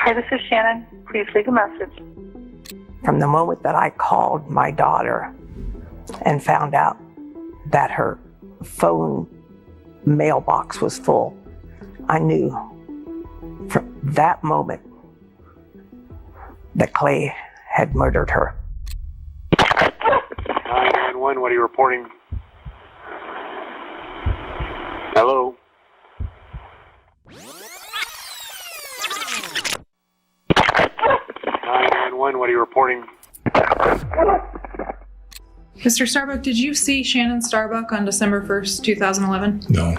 Hi, this is Shannon. Please leave a message. From the moment that I called my daughter and found out that her phone mailbox was full, I knew from that moment that Clay had murdered her. 911, what are you reporting? Hello? What are you reporting? Mr. Starbuck, did you see Chanin Starbuck on December 1st, 2011? No.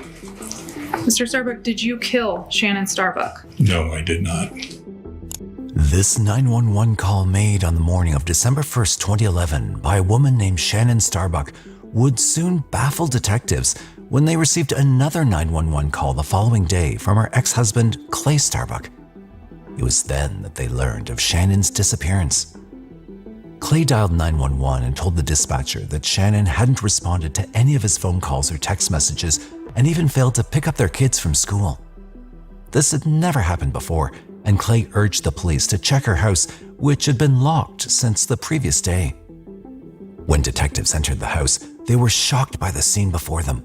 Mr. Starbuck, did you kill Chanin Starbuck? No, I did not. This 911 call made on the morning of December 1st, 2011 by a woman named Chanin Starbuck would soon baffle detectives when they received another 911 call the following day from her ex-husband, Clay Starbuck. It was then that they learned of Chanin's disappearance. Clay dialed 911 and told the dispatcher that Chanin hadn't responded to any of his phone calls or text messages and even failed to pick up their kids from school. This had never happened before, and Clay urged the police to check her house, which had been locked since the previous day. When detectives entered the house, they were shocked by the scene before them.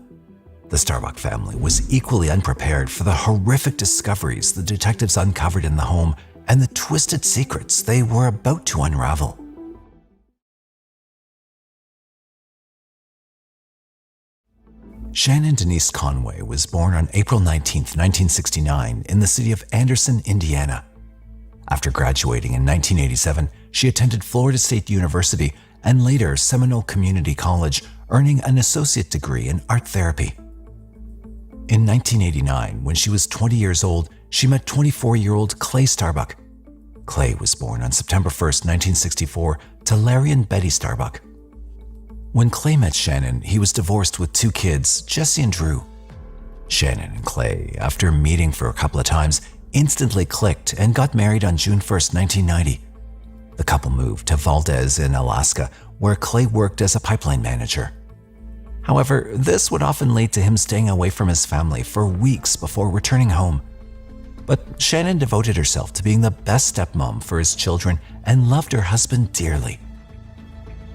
The Starbuck family was equally unprepared for the horrific discoveries the detectives uncovered in the home and the twisted secrets they were about to unravel. Shannon Denise Conway was born on April 19, 1969 in the city of Anderson, Indiana. After graduating in 1987, she attended Florida State University and later Seminole Community College, earning an associate degree in art therapy. In 1989, when she was 20 years old, she met 24-year-old Clay Starbuck. Clay was born on September 1, 1964, to Larry and Betty Starbuck. When Clay met Shannon, he was divorced with 2 kids, Jesse and Drew. Shannon and Clay, after meeting for a couple of times, instantly clicked and got married on June 1, 1990. The couple moved to Valdez in Alaska, where Clay worked as a pipeline manager. However, this would often lead to him staying away from his family for weeks before returning home. But Shannon devoted herself to being the best stepmom for his children and loved her husband dearly.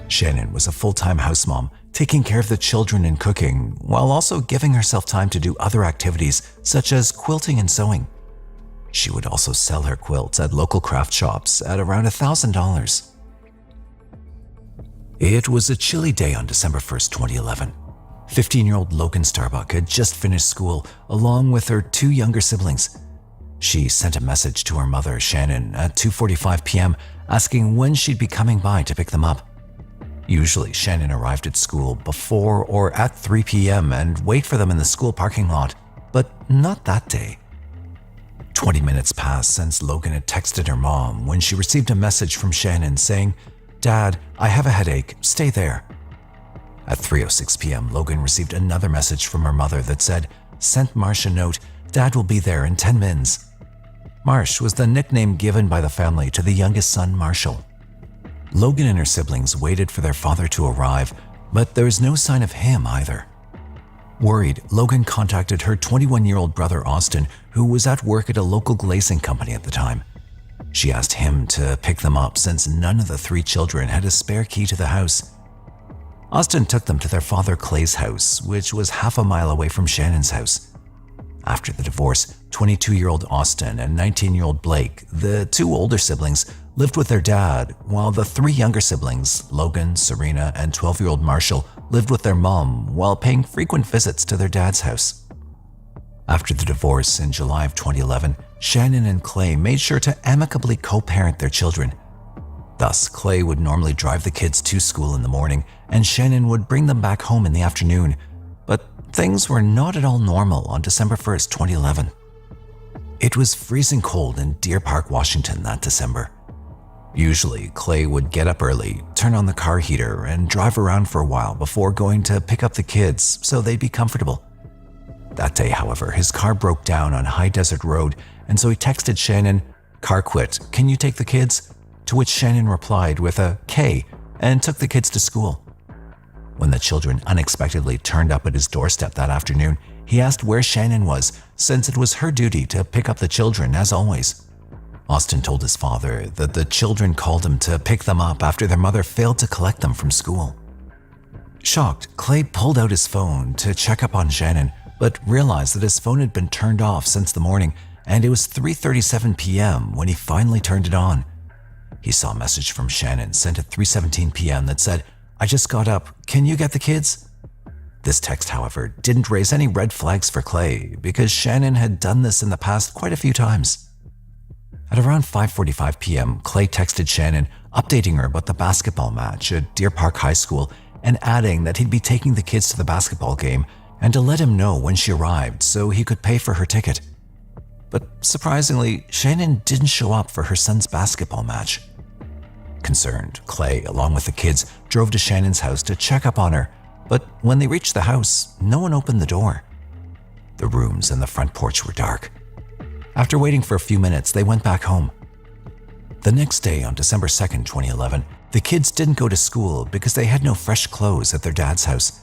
Shannon was a full-time house mom, taking care of the children and cooking, while also giving herself time to do other activities such as quilting and sewing. She would also sell her quilts at local craft shops at around $1,000. It was a chilly day on December 1st, 2011. 15-year-old Logan Starbuck had just finished school along with her 2 younger siblings. She sent a message to her mother, Shannon, at 2:45 p.m. asking when she'd be coming by to pick them up. Usually, Shannon arrived at school before or at 3 p.m. and wait for them in the school parking lot, but not that day. 20 minutes passed since Logan had texted her mom when she received a message from Shannon saying, "Dad, I have a headache, stay there." At 3:06 p.m., Logan received another message from her mother that said, "Sent Marsh a note, Dad will be there in 10 minutes. Marsh was the nickname given by the family to the youngest son, Marshall. Logan and her siblings waited for their father to arrive, but there was no sign of him either. Worried, Logan contacted her 21-year-old brother, Austin, who was at work at a local glazing company at the time. She asked him to pick them up since none of the 3 children had a spare key to the house. Austin took them to their father Clay's house, which was half a mile away from Shannon's house. After the divorce, 22-year-old Austin and 19-year-old Blake, the 2 older siblings, lived with their dad, while the 3 younger siblings, Logan, Serena, and 12-year-old Marshall, lived with their mom while paying frequent visits to their dad's house. After the divorce in July of 2011, Shannon and Clay made sure to amicably co-parent their children. Thus, Clay would normally drive the kids to school in the morning, and Shannon would bring them back home in the afternoon. But things were not at all normal on December 1st, 2011. It was freezing cold in Deer Park, Washington that December. Usually, Clay would get up early, turn on the car heater, and drive around for a while before going to pick up the kids so they'd be comfortable. That day, however, his car broke down on High Desert Road, and so he texted Shannon, "Car quit, can you take the kids?" To which Shannon replied with a K and took the kids to school. When the children unexpectedly turned up at his doorstep that afternoon, he asked where Shannon was, since it was her duty to pick up the children as always. Austin told his father that the children called him to pick them up after their mother failed to collect them from school. Shocked, Clay pulled out his phone to check up on Chanin, but realized that his phone had been turned off since the morning, and it was 3:37 p.m. when he finally turned it on. He saw a message from Chanin sent at 3:17 p.m. that said, "I just got up. Can you get the kids?" This text, however, didn't raise any red flags for Clay because Chanin had done this in the past quite a few times. At around 5:45 p.m., Clay texted Chanin, updating her about the basketball match at Deer Park High School and adding that he'd be taking the kids to the basketball game and to let him know when she arrived so he could pay for her ticket. But surprisingly, Chanin didn't show up for her son's basketball match. Concerned, Clay, along with the kids, drove to Chanin's house to check up on her, but when they reached the house, no one opened the door. The rooms and the front porch were dark. After waiting for a few minutes, they went back home. The next day, on December 2nd, 2011, the kids didn't go to school because they had no fresh clothes at their dad's house.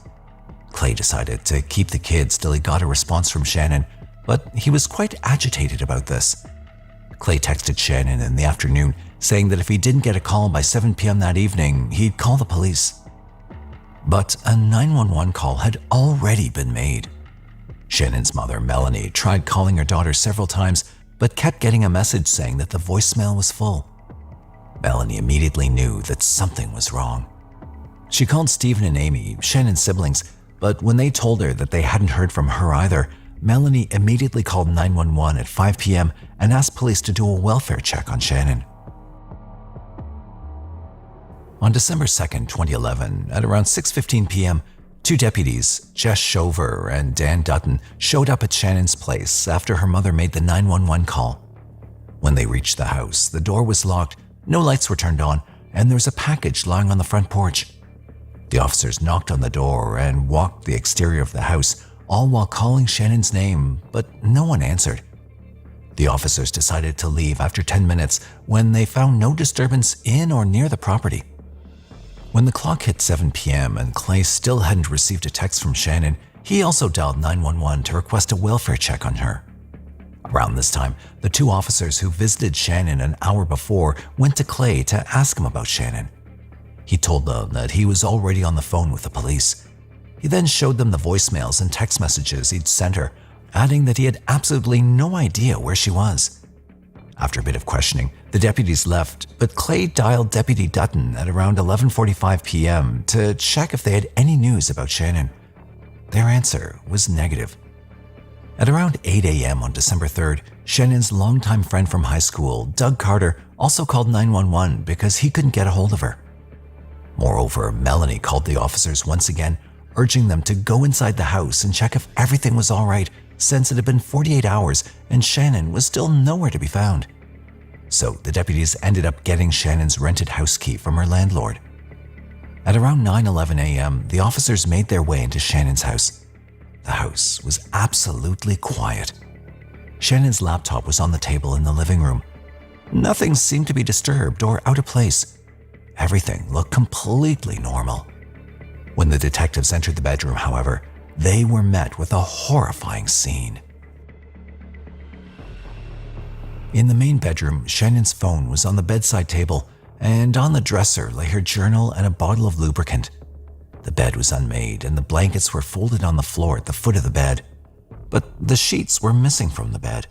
Clay decided to keep the kids till he got a response from Chanin, but he was quite agitated about this. Clay texted Chanin in the afternoon, saying that if he didn't get a call by 7 p.m. that evening, he'd call the police. But a 911 call had already been made. Chanin's mother, Melanie, tried calling her daughter several times, but kept getting a message saying that the voicemail was full. Melanie immediately knew that something was wrong. She called Stephen and Amy, Chanin's siblings, but when they told her that they hadn't heard from her either, Melanie immediately called 911 at 5 p.m. and asked police to do a welfare check on Chanin. On December 2nd, 2011, at around 6:15 p.m., two deputies, Jess Shover and Dan Dutton, showed up at Chanin's place after her mother made the 911 call. When they reached the house, the door was locked, no lights were turned on, and there was a package lying on the front porch. The officers knocked on the door and walked the exterior of the house, all while calling Chanin's name, but no one answered. The officers decided to leave after 10 minutes when they found no disturbance in or near the property. When the clock hit 7 p.m. and Clay still hadn't received a text from Chanin, he also dialed 911 to request a welfare check on her. Around this time, the two officers who visited Chanin an hour before went to Clay to ask him about Chanin. He told them that he was already on the phone with the police. He then showed them the voicemails and text messages he'd sent her, adding that he had absolutely no idea where she was. After a bit of questioning, the deputies left, but Clay dialed Deputy Dutton at around 11:45 p.m. to check if they had any news about Chanin. Their answer was negative. At around 8 a.m. on December 3rd, Chanin's longtime friend from high school, Doug Carter, also called 911 because he couldn't get a hold of her. Moreover, Melanie called the officers once again, urging them to go inside the house and check if everything was all right, since it had been 48 hours and Chanin was still nowhere to be found. So the deputies ended up getting Chanin's rented house key from her landlord. At around 9:11 a.m., the officers made their way into Chanin's house. The house was absolutely quiet. Chanin's laptop was on the table in the living room. Nothing seemed to be disturbed or out of place. Everything looked completely normal. When the detectives entered the bedroom, however, they were met with a horrifying scene. In the main bedroom, Chanin's phone was on the bedside table, and on the dresser lay her journal and a bottle of lubricant. The bed was unmade, and the blankets were folded on the floor at the foot of the bed. But the sheets were missing from the bed.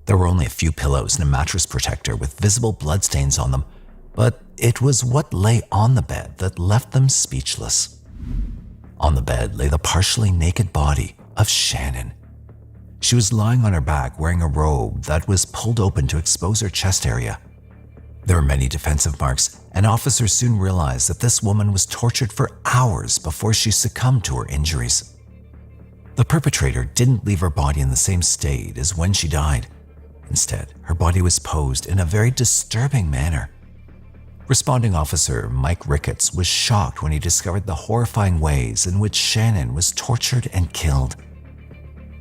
There were only a few pillows and a mattress protector with visible bloodstains on them, but it was what lay on the bed that left them speechless. On the bed lay the partially naked body of Chanin. She was lying on her back wearing a robe that was pulled open to expose her chest area. There were many defensive marks, and officers soon realized that this woman was tortured for hours before she succumbed to her injuries. The perpetrator didn't leave her body in the same state as when she died. Instead, her body was posed in a very disturbing manner. Responding officer Mike Ricketts was shocked when he discovered the horrifying ways in which Chanin was tortured and killed.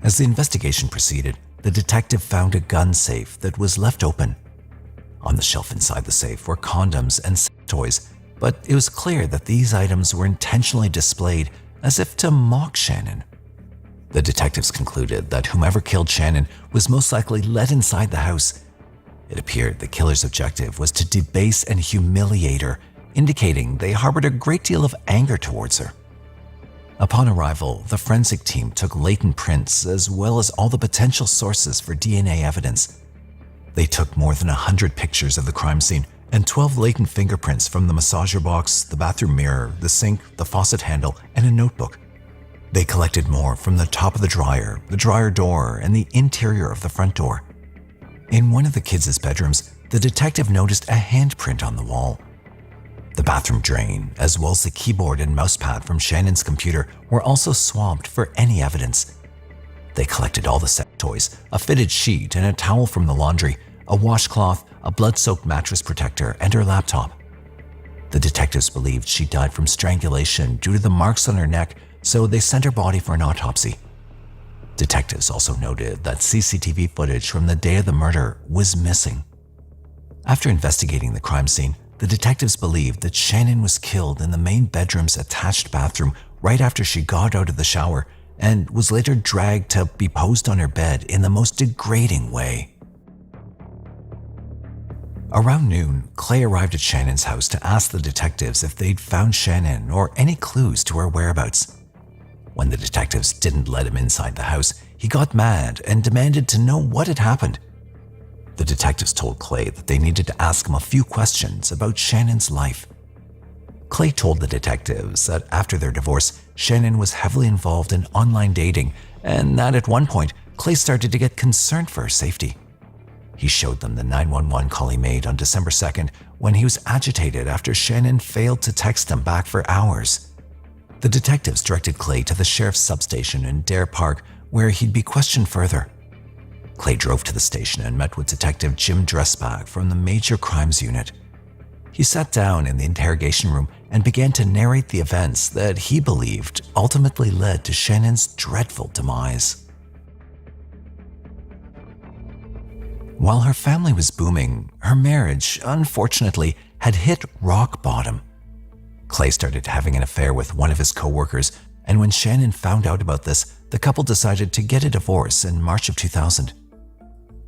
As the investigation proceeded, the detective found a gun safe that was left open. On the shelf inside the safe were condoms and sex toys, but it was clear that these items were intentionally displayed as if to mock Chanin. The detectives concluded that whomever killed Chanin was most likely let inside the house. It appeared the killer's objective was to debase and humiliate her, indicating they harbored a great deal of anger towards her. Upon arrival, the forensic team took latent prints as well as all the potential sources for DNA evidence. They took more than 100 pictures of the crime scene and 12 latent fingerprints from the massager box, the bathroom mirror, the sink, the faucet handle, and a notebook. They collected more from the top of the dryer door, and the interior of the front door. In one of the kids' bedrooms, the detective noticed a handprint on the wall. The bathroom drain, as well as the keyboard and mousepad from Chanin's computer, were also swabbed for any evidence. They collected all the sex toys, a fitted sheet and a towel from the laundry, a washcloth, a blood-soaked mattress protector, and her laptop. The detectives believed she died from strangulation due to the marks on her neck, so they sent her body for an autopsy. Detectives also noted that CCTV footage from the day of the murder was missing. After investigating the crime scene, the detectives believed that Chanin was killed in the main bedroom's attached bathroom right after she got out of the shower and was later dragged to be posed on her bed in the most degrading way. Around noon, Clay arrived at Chanin's house to ask the detectives if they'd found Chanin or any clues to her whereabouts. When the detectives didn't let him inside the house, he got mad and demanded to know what had happened. The detectives told Clay that they needed to ask him a few questions about Chanin's life. Clay told the detectives that after their divorce, Chanin was heavily involved in online dating and that at one point, Clay started to get concerned for her safety. He showed them the 911 call he made on December 2nd when he was agitated after Chanin failed to text him back for hours. The detectives directed Clay to the sheriff's substation in Dare Park where he'd be questioned further. Clay drove to the station and met with Detective Jim Dressbach from the Major Crimes Unit. He sat down in the interrogation room and began to narrate the events that he believed ultimately led to Chanin's dreadful demise. While her family was booming, her marriage, unfortunately, had hit rock bottom. Clay started having an affair with one of his co-workers, and when Chanin found out about this, the couple decided to get a divorce in March of 2000.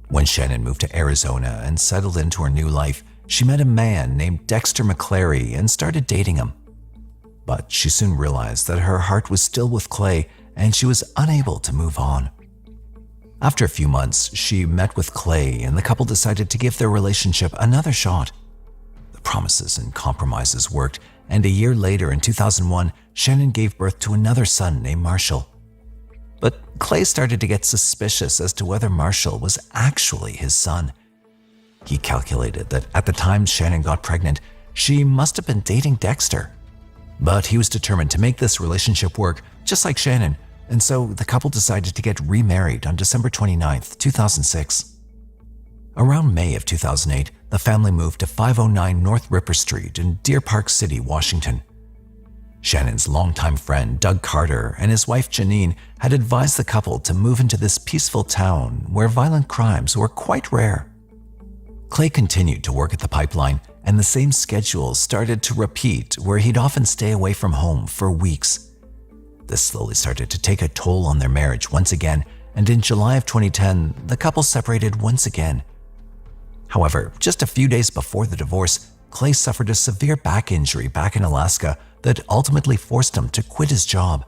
When Chanin moved to Arizona and settled into her new life, she met a man named Dexter McClary and started dating him. But she soon realized that her heart was still with Clay and she was unable to move on. After a few months, she met with Clay and the couple decided to give their relationship another shot. The promises and compromises worked, and a year later in 2001, Chanin gave birth to another son named Marshall. But Clay started to get suspicious as to whether Marshall was actually his son. He calculated that at the time Chanin got pregnant, she must have been dating Dexter. But he was determined to make this relationship work, just like Chanin, and so the couple decided to get remarried on December 29, 2006. Around May of 2008, the family moved to 509 North Ripper Street in Deer Park City, Washington. Chanin's longtime friend, Doug Carter, and his wife, Janine, had advised the couple to move into this peaceful town where violent crimes were quite rare. Clay continued to work at the pipeline, and the same schedule started to repeat where he'd often stay away from home for weeks. This slowly started to take a toll on their marriage once again, and in July of 2010, the couple separated once again. However, just a few days before the divorce, Clay suffered a severe back injury back in Alaska that ultimately forced him to quit his job.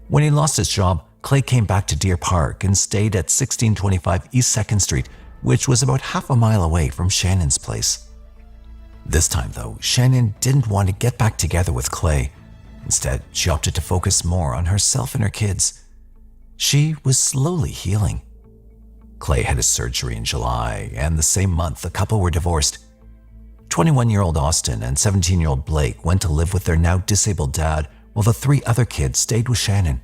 When he lost his job, Clay came back to Deer Park and stayed at 1625 East 2nd Street, which was about half a mile away from Chanin's place. This time though, Chanin didn't want to get back together with Clay. Instead, she opted to focus more on herself and her kids. She was slowly healing. Clay had his surgery in July, and the same month the couple were divorced. 21-year-old Austin and 17-year-old Blake went to live with their now disabled dad, while the 3 other kids stayed with Chanin.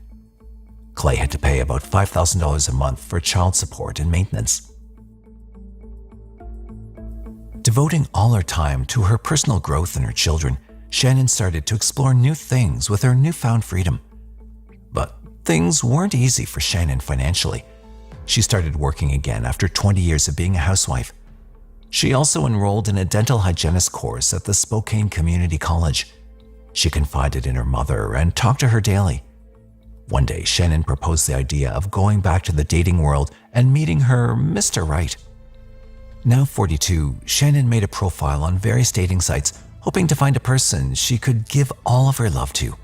Clay had to pay about $5,000 a month for child support and maintenance. Devoting all her time to her personal growth and her children, Chanin started to explore new things with her newfound freedom. But things weren't easy for Chanin financially. She started working again after 20 years of being a housewife. She also enrolled in a dental hygienist course at the Spokane Community College. She confided in her mother and talked to her daily. One day, Chanin proposed the idea of going back to the dating world and meeting her Mr. Right. Now 42, Chanin made a profile on various dating sites, hoping to find a person she could give all of her love to.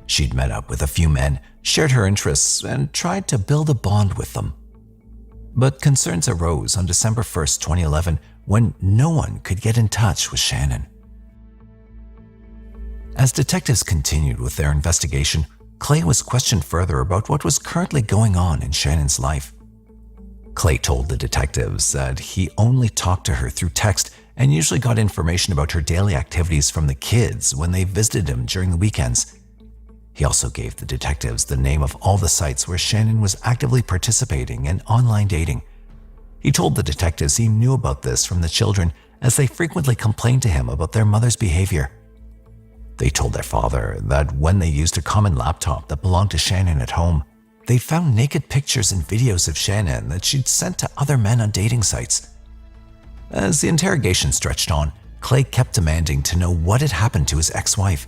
She'd met up with a few men, shared her interests, and tried to build a bond with them. But concerns arose on December 1st, 2011, when no one could get in touch with Chanin. As detectives continued with their investigation, Clay was questioned further about what was currently going on in Chanin's life. Clay told the detectives that he only talked to her through text and usually got information about her daily activities from the kids when they visited him during the weekends. He also gave the detectives the name of all the sites where Chanin was actively participating in online dating. He told the detectives he knew about this from the children, as they frequently complained to him about their mother's behavior. They told their father that when they used a common laptop that belonged to Chanin at home, they found naked pictures and videos of Chanin that she'd sent to other men on dating sites. As the interrogation stretched on, Clay kept demanding to know what had happened to his ex-wife.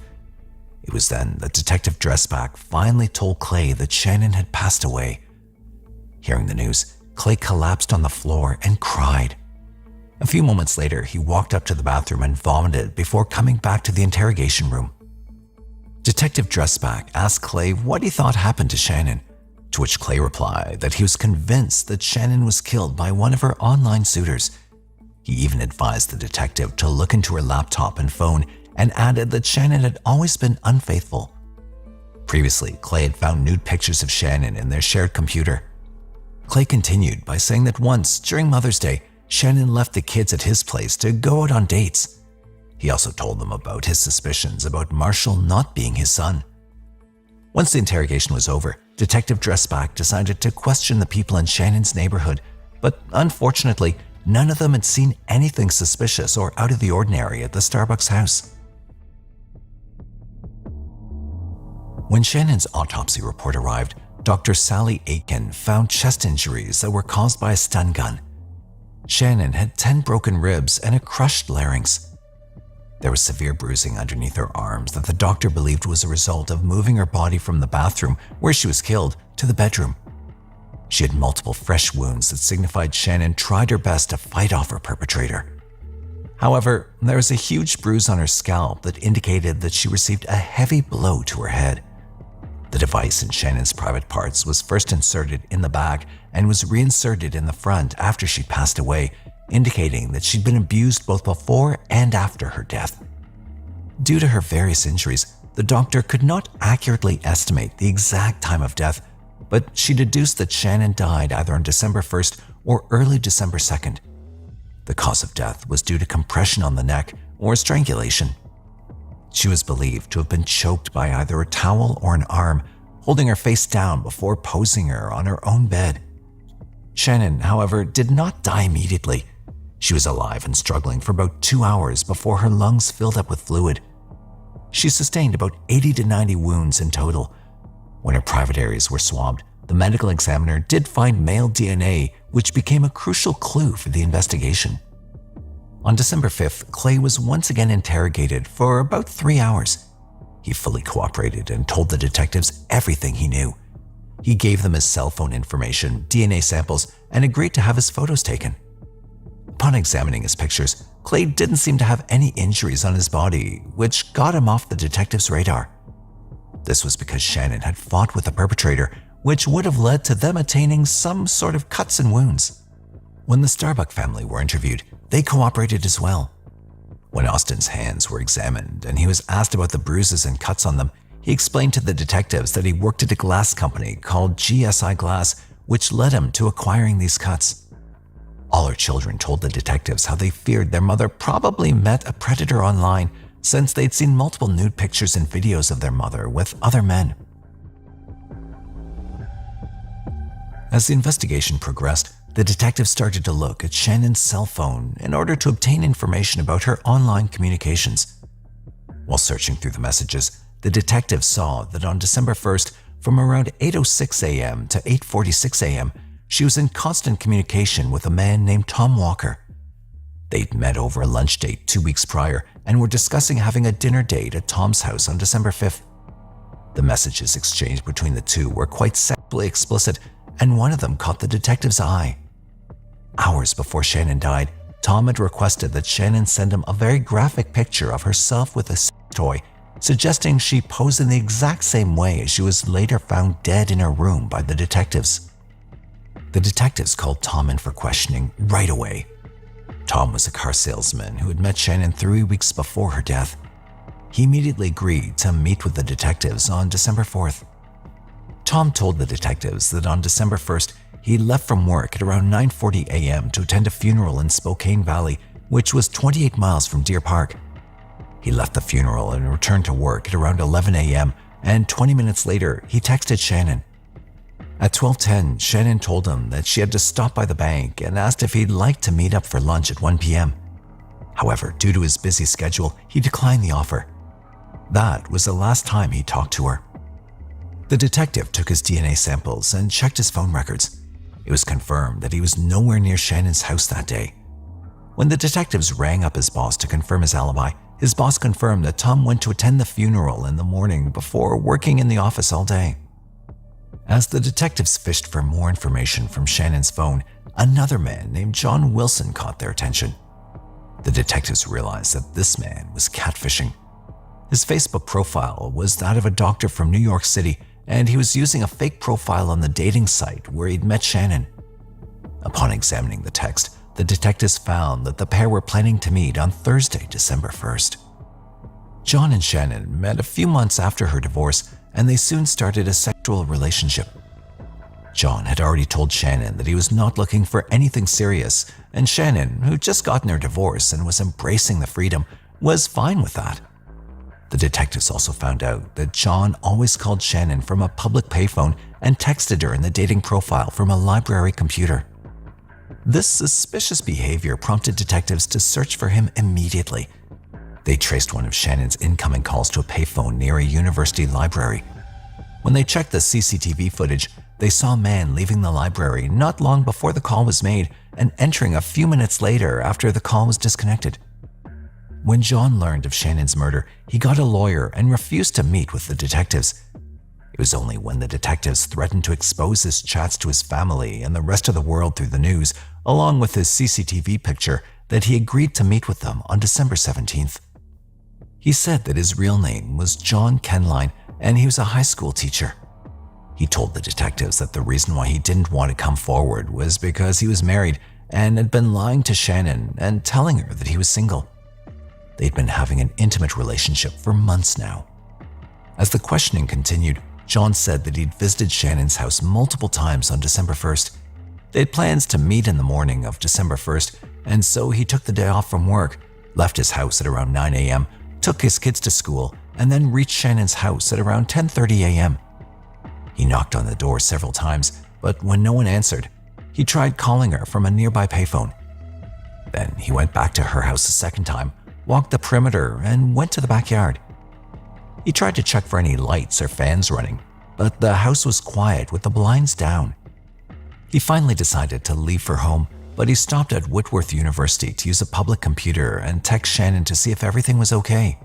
It was then that Detective Dressback finally told Clay that Chanin had passed away. Hearing the news, Clay collapsed on the floor and cried. A few moments later, he walked up to the bathroom and vomited before coming back to the interrogation room. Detective Dressback asked Clay what he thought happened to Chanin, to which Clay replied that he was convinced that Chanin was killed by one of her online suitors. He even advised the detective to look into her laptop and phone and added that Chanin had always been unfaithful. Previously, Clay had found nude pictures of Chanin in their shared computer. Clay continued by saying that once, during Mother's Day, Chanin left the kids at his place to go out on dates. He also told them about his suspicions about Marshall not being his son. Once the interrogation was over, Detective Dressback decided to question the people in Chanin's neighborhood, but unfortunately, none of them had seen anything suspicious or out of the ordinary at the Starbucks house. When Chanin's autopsy report arrived, Dr. Sally Aiken found chest injuries that were caused by a stun gun. Chanin had 10 broken ribs and a crushed larynx. There was severe bruising underneath her arms that the doctor believed was a result of moving her body from the bathroom where she was killed to the bedroom. She had multiple fresh wounds that signified Chanin tried her best to fight off her perpetrator. However, there was a huge bruise on her scalp that indicated that she received a heavy blow to her head. The device in Chanin's private parts was first inserted in the back and was reinserted in the front after she passed away, indicating that she'd been abused both before and after her death. Due to her various injuries, the doctor could not accurately estimate the exact time of death, but she deduced that Chanin died either on December 1st or early December 2nd. The cause of death was due to compression on the neck or strangulation. She was believed to have been choked by either a towel or an arm, holding her face down before posing her on her own bed. Chanin, however, did not die immediately. She was alive and struggling for about 2 hours before her lungs filled up with fluid. She sustained about 80 to 90 wounds in total. When her private areas were swabbed, the medical examiner did find male DNA, which became a crucial clue for the investigation. On December 5th, Clay was once again interrogated for about 3 hours. He fully cooperated and told the detectives everything he knew. He gave them his cell phone information, DNA samples, and agreed to have his photos taken. Upon examining his pictures, Clay didn't seem to have any injuries on his body, which got him off the detectives' radar. This was because Chanin had fought with the perpetrator, which would have led to them attaining some sort of cuts and wounds. When the Starbuck family were interviewed, they cooperated as well. When Austin's hands were examined and he was asked about the bruises and cuts on them, he explained to the detectives that he worked at a glass company called GSI Glass, which led him to acquiring these cuts. All her children told the detectives how they feared their mother probably met a predator online, since they'd seen multiple nude pictures and videos of their mother with other men. As the investigation progressed, the detectives started to look at Chanin's cell phone in order to obtain information about her online communications. While searching through the messages, the detectives saw that on December 1st, from around 8:06 a.m. to 8:46 a.m., she was in constant communication with a man named Tom Walker. They'd met over a lunch date 2 weeks prior and were discussing having a dinner date at Tom's house on December 5th. The messages exchanged between the two were quite sexually explicit, and one of them caught the detective's eye. Hours before Chanin died, Tom had requested that Chanin send him a very graphic picture of herself with a sex toy, suggesting she posed in the exact same way as she was later found dead in her room by the detectives. The detectives called Tom in for questioning right away. Tom was a car salesman who had met Chanin 3 weeks before her death. He immediately agreed to meet with the detectives on December 4th. Tom told the detectives that on December 1st, he left from work at around 9:40 a.m. to attend a funeral in Spokane Valley, which was 28 miles from Deer Park. He left the funeral and returned to work at around 11 a.m., and 20 minutes later, he texted Chanin. At 12:10, Chanin told him that she had to stop by the bank and asked if he'd like to meet up for lunch at 1 p.m. However, due to his busy schedule, he declined the offer. That was the last time he talked to her. The detective took his DNA samples and checked his phone records. It was confirmed that he was nowhere near Chanin's house that day. When the detectives rang up his boss to confirm his alibi, his boss confirmed that Tom went to attend the funeral in the morning before working in the office all day. As the detectives fished for more information from Chanin's phone, another man named John Wilson caught their attention. The detectives realized that this man was catfishing. His Facebook profile was that of a doctor from New York City, and he was using a fake profile on the dating site where he'd met Chanin. Upon examining the text, the detectives found that the pair were planning to meet on Thursday, December 1st. John and Chanin met a few months after her divorce, and they soon started a sexual relationship. John had already told Chanin that he was not looking for anything serious, and Chanin, who'd just gotten her divorce and was embracing the freedom, was fine with that. The detectives also found out that John always called Chanin from a public payphone and texted her in the dating profile from a library computer. This suspicious behavior prompted detectives to search for him immediately. They traced one of Chanin's incoming calls to a payphone near a university library. When they checked the CCTV footage, they saw a man leaving the library not long before the call was made and entering a few minutes later after the call was disconnected. When John learned of Chanin's murder, he got a lawyer and refused to meet with the detectives. It was only when the detectives threatened to expose his chats to his family and the rest of the world through the news, along with his CCTV picture, that he agreed to meet with them on December 17th. He said that his real name was John Kenline and he was a high school teacher. He told the detectives that the reason why he didn't want to come forward was because he was married and had been lying to Chanin and telling her that he was single. They'd been having an intimate relationship for months now. As the questioning continued, John said that he'd visited Chanin's house multiple times on December 1st. They had plans to meet in the morning of December 1st, and so he took the day off from work, left his house at around 9 a.m., took his kids to school, and then reached Chanin's house at around 10:30 a.m. He knocked on the door several times, but when no one answered, he tried calling her from a nearby payphone. Then he went back to her house a second time, walked the perimeter, and went to the backyard. He tried to check for any lights or fans running, but the house was quiet with the blinds down. He finally decided to leave for home, but he stopped at Whitworth University to use a public computer and text Chanin to see if everything was okay.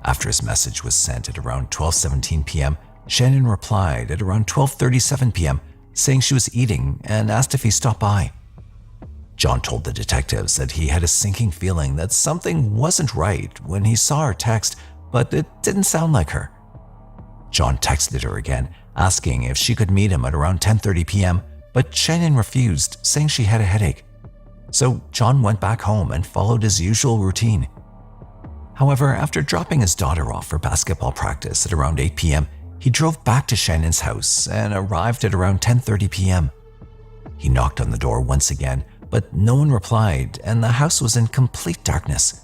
After his message was sent at around 12:17 p.m., Chanin replied at around 12:37 p.m., saying she was eating and asked if he stopped by. John told the detectives that he had a sinking feeling that something wasn't right when he saw her text, but it didn't sound like her. John texted her again, asking if she could meet him at around 10:30 p.m., but Chanin refused, saying she had a headache. So John went back home and followed his usual routine. However, after dropping his daughter off for basketball practice at around 8 p.m., he drove back to Chanin's house and arrived at around 10:30 p.m. He knocked on the door once again, but no one replied and the house was in complete darkness.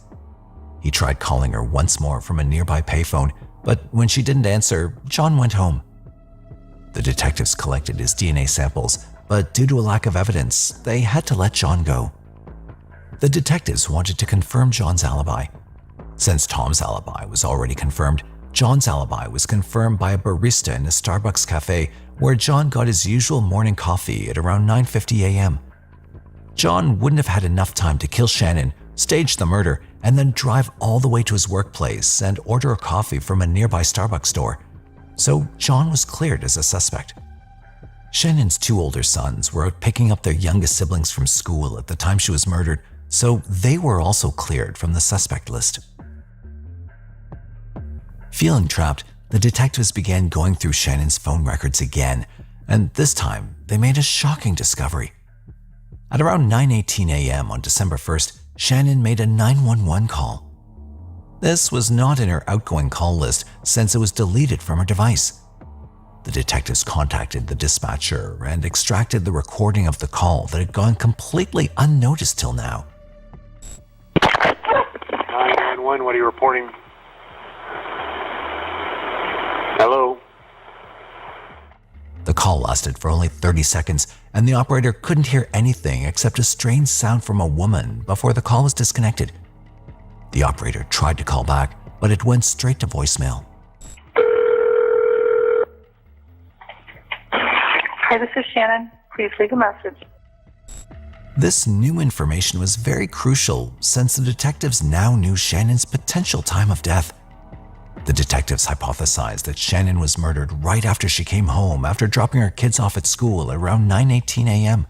He tried calling her once more from a nearby payphone, but when she didn't answer, John went home. The detectives collected his DNA samples, but due to a lack of evidence, they had to let John go. The detectives wanted to confirm John's alibi. Since Tom's alibi was already confirmed, John's alibi was confirmed by a barista in a Starbucks cafe where John got his usual morning coffee at around 9:50 a.m. John wouldn't have had enough time to kill Chanin, stage the murder, and then drive all the way to his workplace and order a coffee from a nearby Starbucks store. So John was cleared as a suspect. Chanin's two older sons were out picking up their youngest siblings from school at the time she was murdered, so they were also cleared from the suspect list. Feeling trapped, the detectives began going through Chanin's phone records again, and this time they made a shocking discovery. At around 9:18 a.m. on December 1st, Chanin made a 911 call. This was not in her outgoing call list since it was deleted from her device. The detectives contacted the dispatcher and extracted the recording of the call that had gone completely unnoticed till now. 911, what are you reporting? Hello? The call lasted for only 30 seconds, and the operator couldn't hear anything except a strange sound from a woman before the call was disconnected. The operator tried to call back, but it went straight to voicemail. Hi, this is Shannon. Please leave a message. This new information was very crucial since the detectives now knew Chanin's potential time of death. The detectives hypothesized that Chanin was murdered right after she came home after dropping her kids off at school at around 9:18 a.m.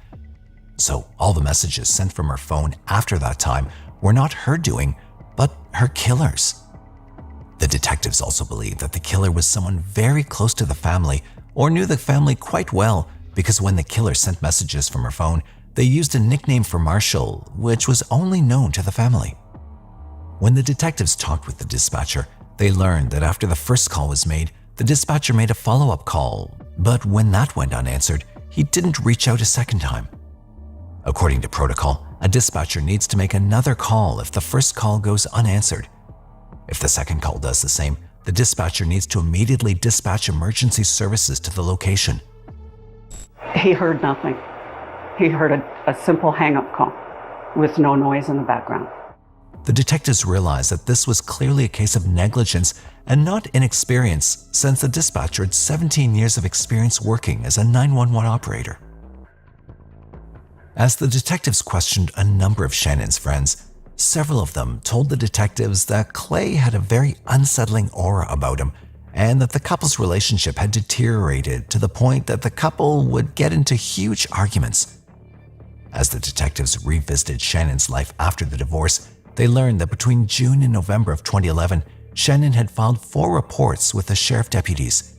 So all the messages sent from her phone after that time were not her doing, but her killer's. The detectives also believed that the killer was someone very close to the family or knew the family quite well because when the killer sent messages from her phone, they used a nickname for Marshall, which was only known to the family. When the detectives talked with the dispatcher, they learned that after the first call was made, the dispatcher made a follow-up call, but when that went unanswered, he didn't reach out a second time. According to protocol, a dispatcher needs to make another call if the first call goes unanswered. If the second call does the same, the dispatcher needs to immediately dispatch emergency services to the location. He heard nothing. He heard a simple hang-up call with no noise in the background. The detectives realized that this was clearly a case of negligence and not inexperience, since the dispatcher had 17 years of experience working as a 911 operator. As the detectives questioned a number of Chanin's friends, several of them told the detectives that Clay had a very unsettling aura about him and that the couple's relationship had deteriorated to the point that the couple would get into huge arguments. As the detectives revisited Chanin's life after the divorce, they learned that between June and November of 2011, Chanin had filed 4 reports with the sheriff deputies.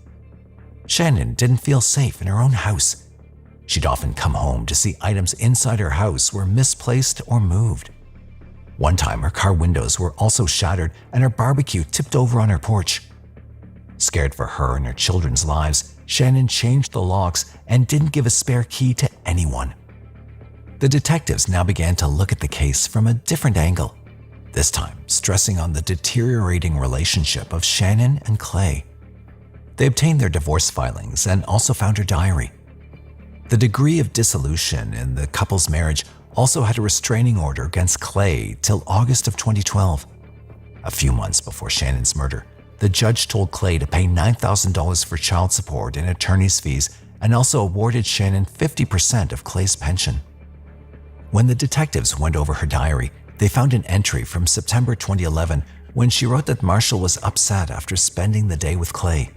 Chanin didn't feel safe in her own house. She'd often come home to see items inside her house were misplaced or moved. One time, her car windows were also shattered and her barbecue tipped over on her porch. Scared for her and her children's lives, Chanin changed the locks and didn't give a spare key to anyone. The detectives now began to look at the case from a different angle, this time stressing on the deteriorating relationship of Chanin and Clay. They obtained their divorce filings and also found her diary. The degree of dissolution in the couple's marriage also had a restraining order against Clay till August of 2012. A few months before Chanin's murder, the judge told Clay to pay $9,000 for child support and attorney's fees and also awarded Chanin 50% of Clay's pension. When the detectives went over her diary, they found an entry from September 2011 when she wrote that Marshall was upset after spending the day with Clay.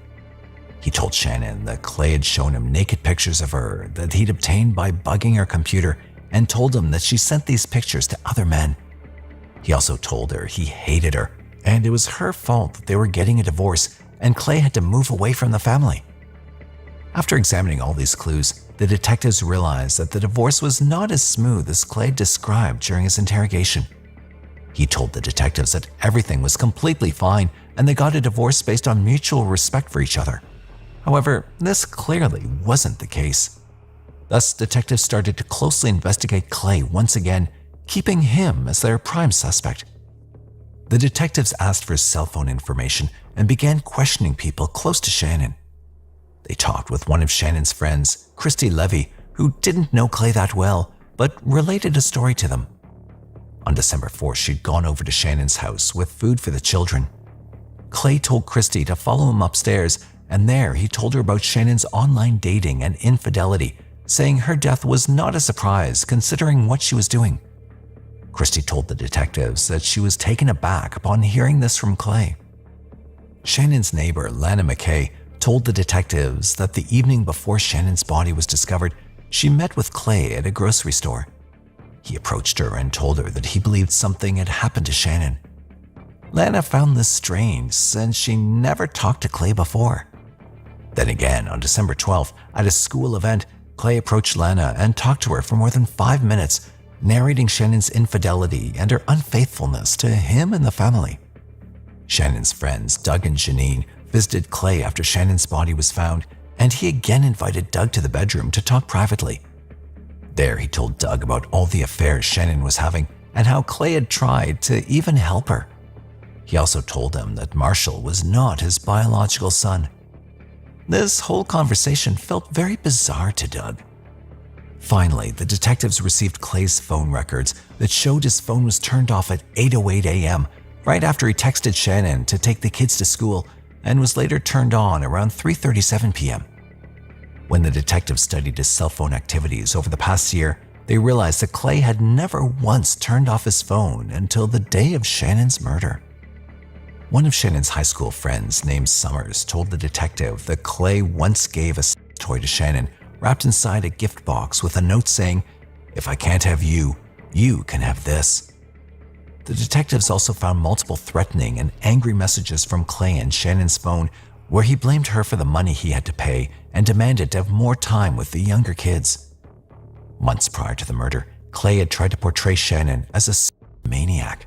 He told Chanin that Clay had shown him naked pictures of her that he'd obtained by bugging her computer and told him that she sent these pictures to other men. He also told her he hated her and it was her fault that they were getting a divorce and Clay had to move away from the family. After examining all these clues, the detectives realized that the divorce was not as smooth as Clay described during his interrogation. He told the detectives that everything was completely fine and they got a divorce based on mutual respect for each other. However, this clearly wasn't the case. Thus, detectives started to closely investigate Clay once again, keeping him as their prime suspect. The detectives asked for his cell phone information and began questioning people close to Chanin. They talked with one of Chanin's friends, Christy Levy, who didn't know Clay that well, but related a story to them. On December 4th, she'd gone over to Chanin's house with food for the children. Clay told Christy to follow him upstairs, and there he told her about Chanin's online dating and infidelity, saying her death was not a surprise considering what she was doing. Christy told the detectives that she was taken aback upon hearing this from Clay. Chanin's neighbor, Lana McKay, told the detectives that the evening before Chanin's body was discovered, she met with Clay at a grocery store. He approached her and told her that he believed something had happened to Chanin. Lana found this strange since she never talked to Clay before. Then again, on December 12th, at a school event, Clay approached Lana and talked to her for more than 5 minutes, narrating Chanin's infidelity and her unfaithfulness to him and the family. Chanin's friends, Doug and Janine, visited Clay after Chanin's body was found, and he again invited Doug to the bedroom to talk privately. There, he told Doug about all the affairs Chanin was having and how Clay had tried to even help her. He also told him that Marshall was not his biological son. This whole conversation felt very bizarre to Doug. Finally, the detectives received Clay's phone records that showed his phone was turned off at 8:08 a.m., right after he texted Chanin to take the kids to school, and was later turned on around 3:37 p.m. When the detectives studied his cell phone activities over the past year, they realized that Clay had never once turned off his phone until the day of Chanin's murder. One of Chanin's high school friends, named Summers, told the detective that Clay once gave a toy to Chanin wrapped inside a gift box with a note saying, "If I can't have you, you can have this." The detectives also found multiple threatening and angry messages from Clay in Chanin's phone where he blamed her for the money he had to pay and demanded to have more time with the younger kids. Months prior to the murder, Clay had tried to portray Chanin as a maniac.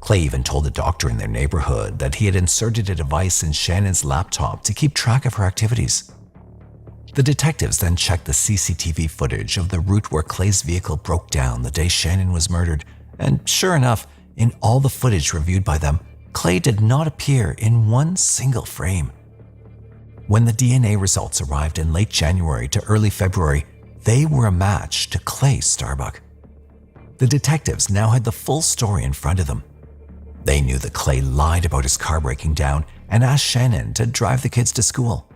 Clay even told a doctor in their neighborhood that he had inserted a device in Chanin's laptop to keep track of her activities. The detectives then checked the CCTV footage of the route where Clay's vehicle broke down the day Chanin was murdered, and sure enough, in all the footage reviewed by them, Clay did not appear in one single frame. When the DNA results arrived in late January to early February, they were a match to Clay Starbuck. The detectives now had the full story in front of them. They knew that Clay lied about his car breaking down and asked Chanin to drive the kids to school.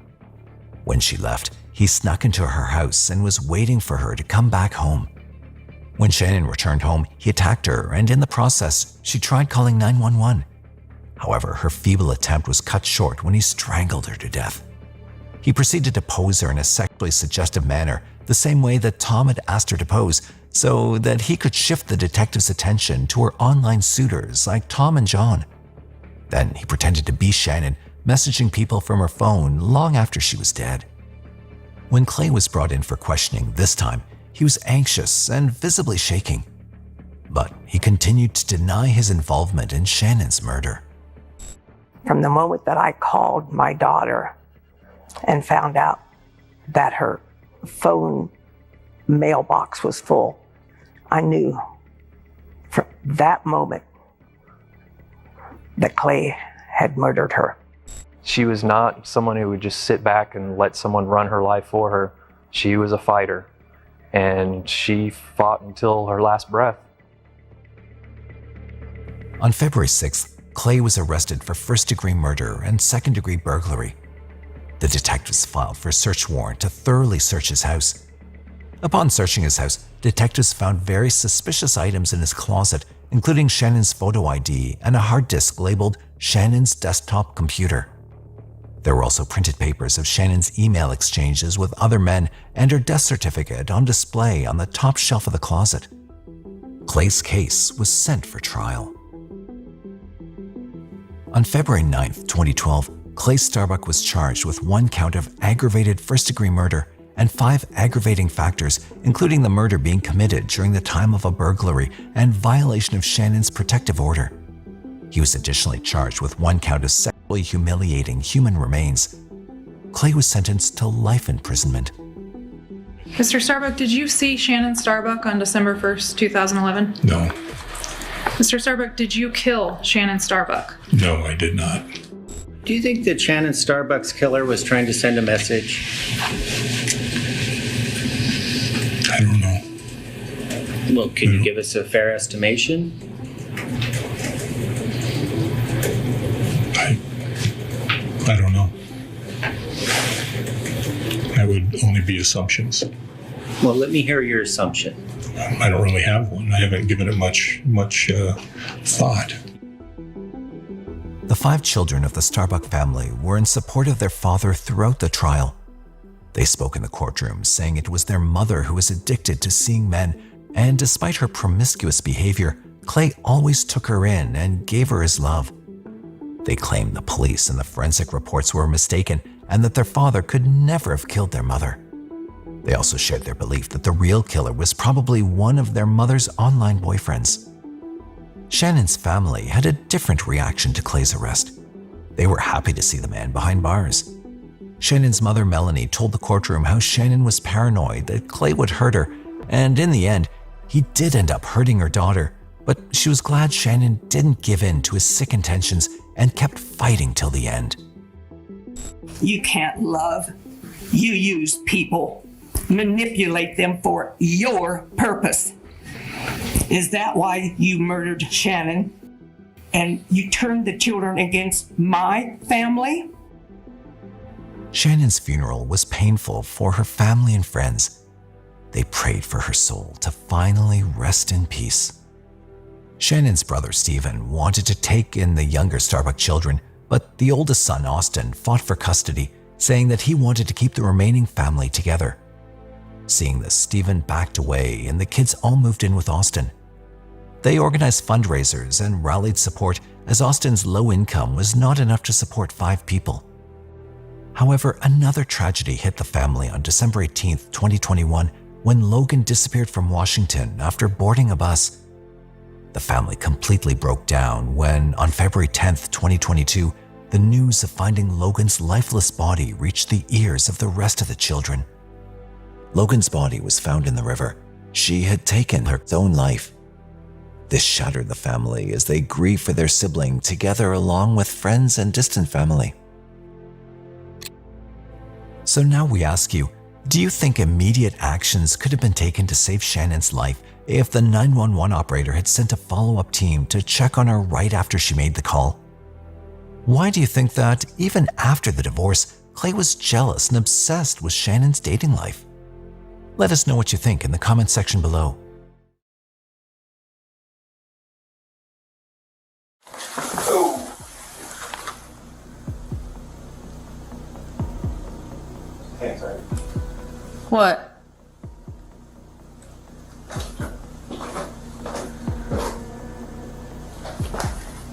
When she left, he snuck into her house and was waiting for her to come back home. When Chanin returned home, he attacked her, and in the process, she tried calling 911. However, her feeble attempt was cut short when he strangled her to death. He proceeded to pose her in a sexually suggestive manner, the same way that Tom had asked her to pose, so that he could shift the detective's attention to her online suitors like Tom and John. Then he pretended to be Chanin, messaging people from her phone long after she was dead. When Clay was brought in for questioning this time, he was anxious and visibly shaking. But he continued to deny his involvement in Chanin's murder. From the moment that I called my daughter and found out that her phone mailbox was full, I knew from that moment that Clay had murdered her. She was not someone who would just sit back and let someone run her life for her. She was a fighter, and she fought until her last breath. On February 6th, Clay was arrested for first-degree murder and second-degree burglary. The detectives filed for a search warrant to thoroughly search his house. Upon searching his house, detectives found very suspicious items in his closet, including Chanin's photo ID and a hard disk labeled Chanin's desktop computer. There were also printed papers of Chanin's email exchanges with other men and her death certificate on display on the top shelf of the closet. Clay's case was sent for trial. On February 9th, 2012, Clay Starbuck was charged with 1 count of aggravated first-degree murder and 5 aggravating factors, including the murder being committed during the time of a burglary and violation of Chanin's protective order. He was additionally charged with 1 count of sexually humiliating human remains. Clay was sentenced to life imprisonment. Mr. Starbuck, did you see Chanin Starbuck on December 1st, 2011? No. Mr. Starbuck, did you kill Chanin Starbuck? No, I did not. Do you think that Chanin Starbuck's killer was trying to send a message? I don't know. Well, can you give us a fair estimation? I don't know. That would only be assumptions. Well, let me hear your assumption. I don't really have one. I haven't given it much thought. The 5 children of the Starbuck family were in support of their father throughout the trial. They spoke in the courtroom, saying it was their mother who was addicted to seeing men, and despite her promiscuous behavior, Clay always took her in and gave her his love. They claimed the police and the forensic reports were mistaken and that their father could never have killed their mother. They also shared their belief that the real killer was probably one of their mother's online boyfriends. Chanin's family had a different reaction to Clay's arrest. They were happy to see the man behind bars. Chanin's mother, Melanie, told the courtroom how Chanin was paranoid that Clay would hurt her, and in the end, he did end up hurting her daughter, but she was glad Chanin didn't give in to his sick intentions and kept fighting till the end. You can't love. You use people, manipulate them for your purpose. Is that why you murdered Chanin? And you turned the children against my family? Chanin's funeral was painful for her family and friends. They prayed for her soul to finally rest in peace. Chanin's brother Stephen wanted to take in the younger Starbuck children, but the oldest son, Austin, fought for custody, saying that he wanted to keep the remaining family together. Seeing this, Stephen backed away and the kids all moved in with Austin. They organized fundraisers and rallied support as Austin's low income was not enough to support 5 people. However, another tragedy hit the family on December 18, 2021, when Logan disappeared from Washington after boarding a bus. The family completely broke down when, on February 10, 2022, the news of finding Logan's lifeless body reached the ears of the rest of the children. Logan's body was found in the river. She had taken her own life. This shattered the family as they grieved for their sibling together along with friends and distant family. So now we ask you, do you think immediate actions could have been taken to save Chanin's life if the 911 operator had sent a follow-up team to check on her right after she made the call? Why do you think that, even after the divorce, Clay was jealous and obsessed with Chanin's dating life? Let us know what you think in the comment section below. What?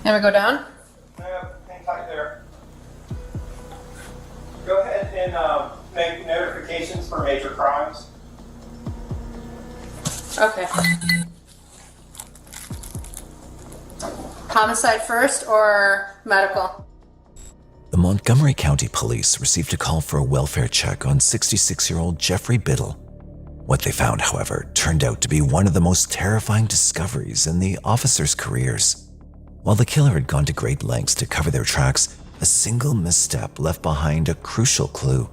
Can we go down? Hang tight there. Go ahead and make notifications for major crimes. Okay. Homicide first or medical? The Montgomery County Police received a call for a welfare check on 66-year-old Geoffrey Biddle. What they found, however, turned out to be one of the most terrifying discoveries in the officers' careers. While the killer had gone to great lengths to cover their tracks, a single misstep left behind a crucial clue.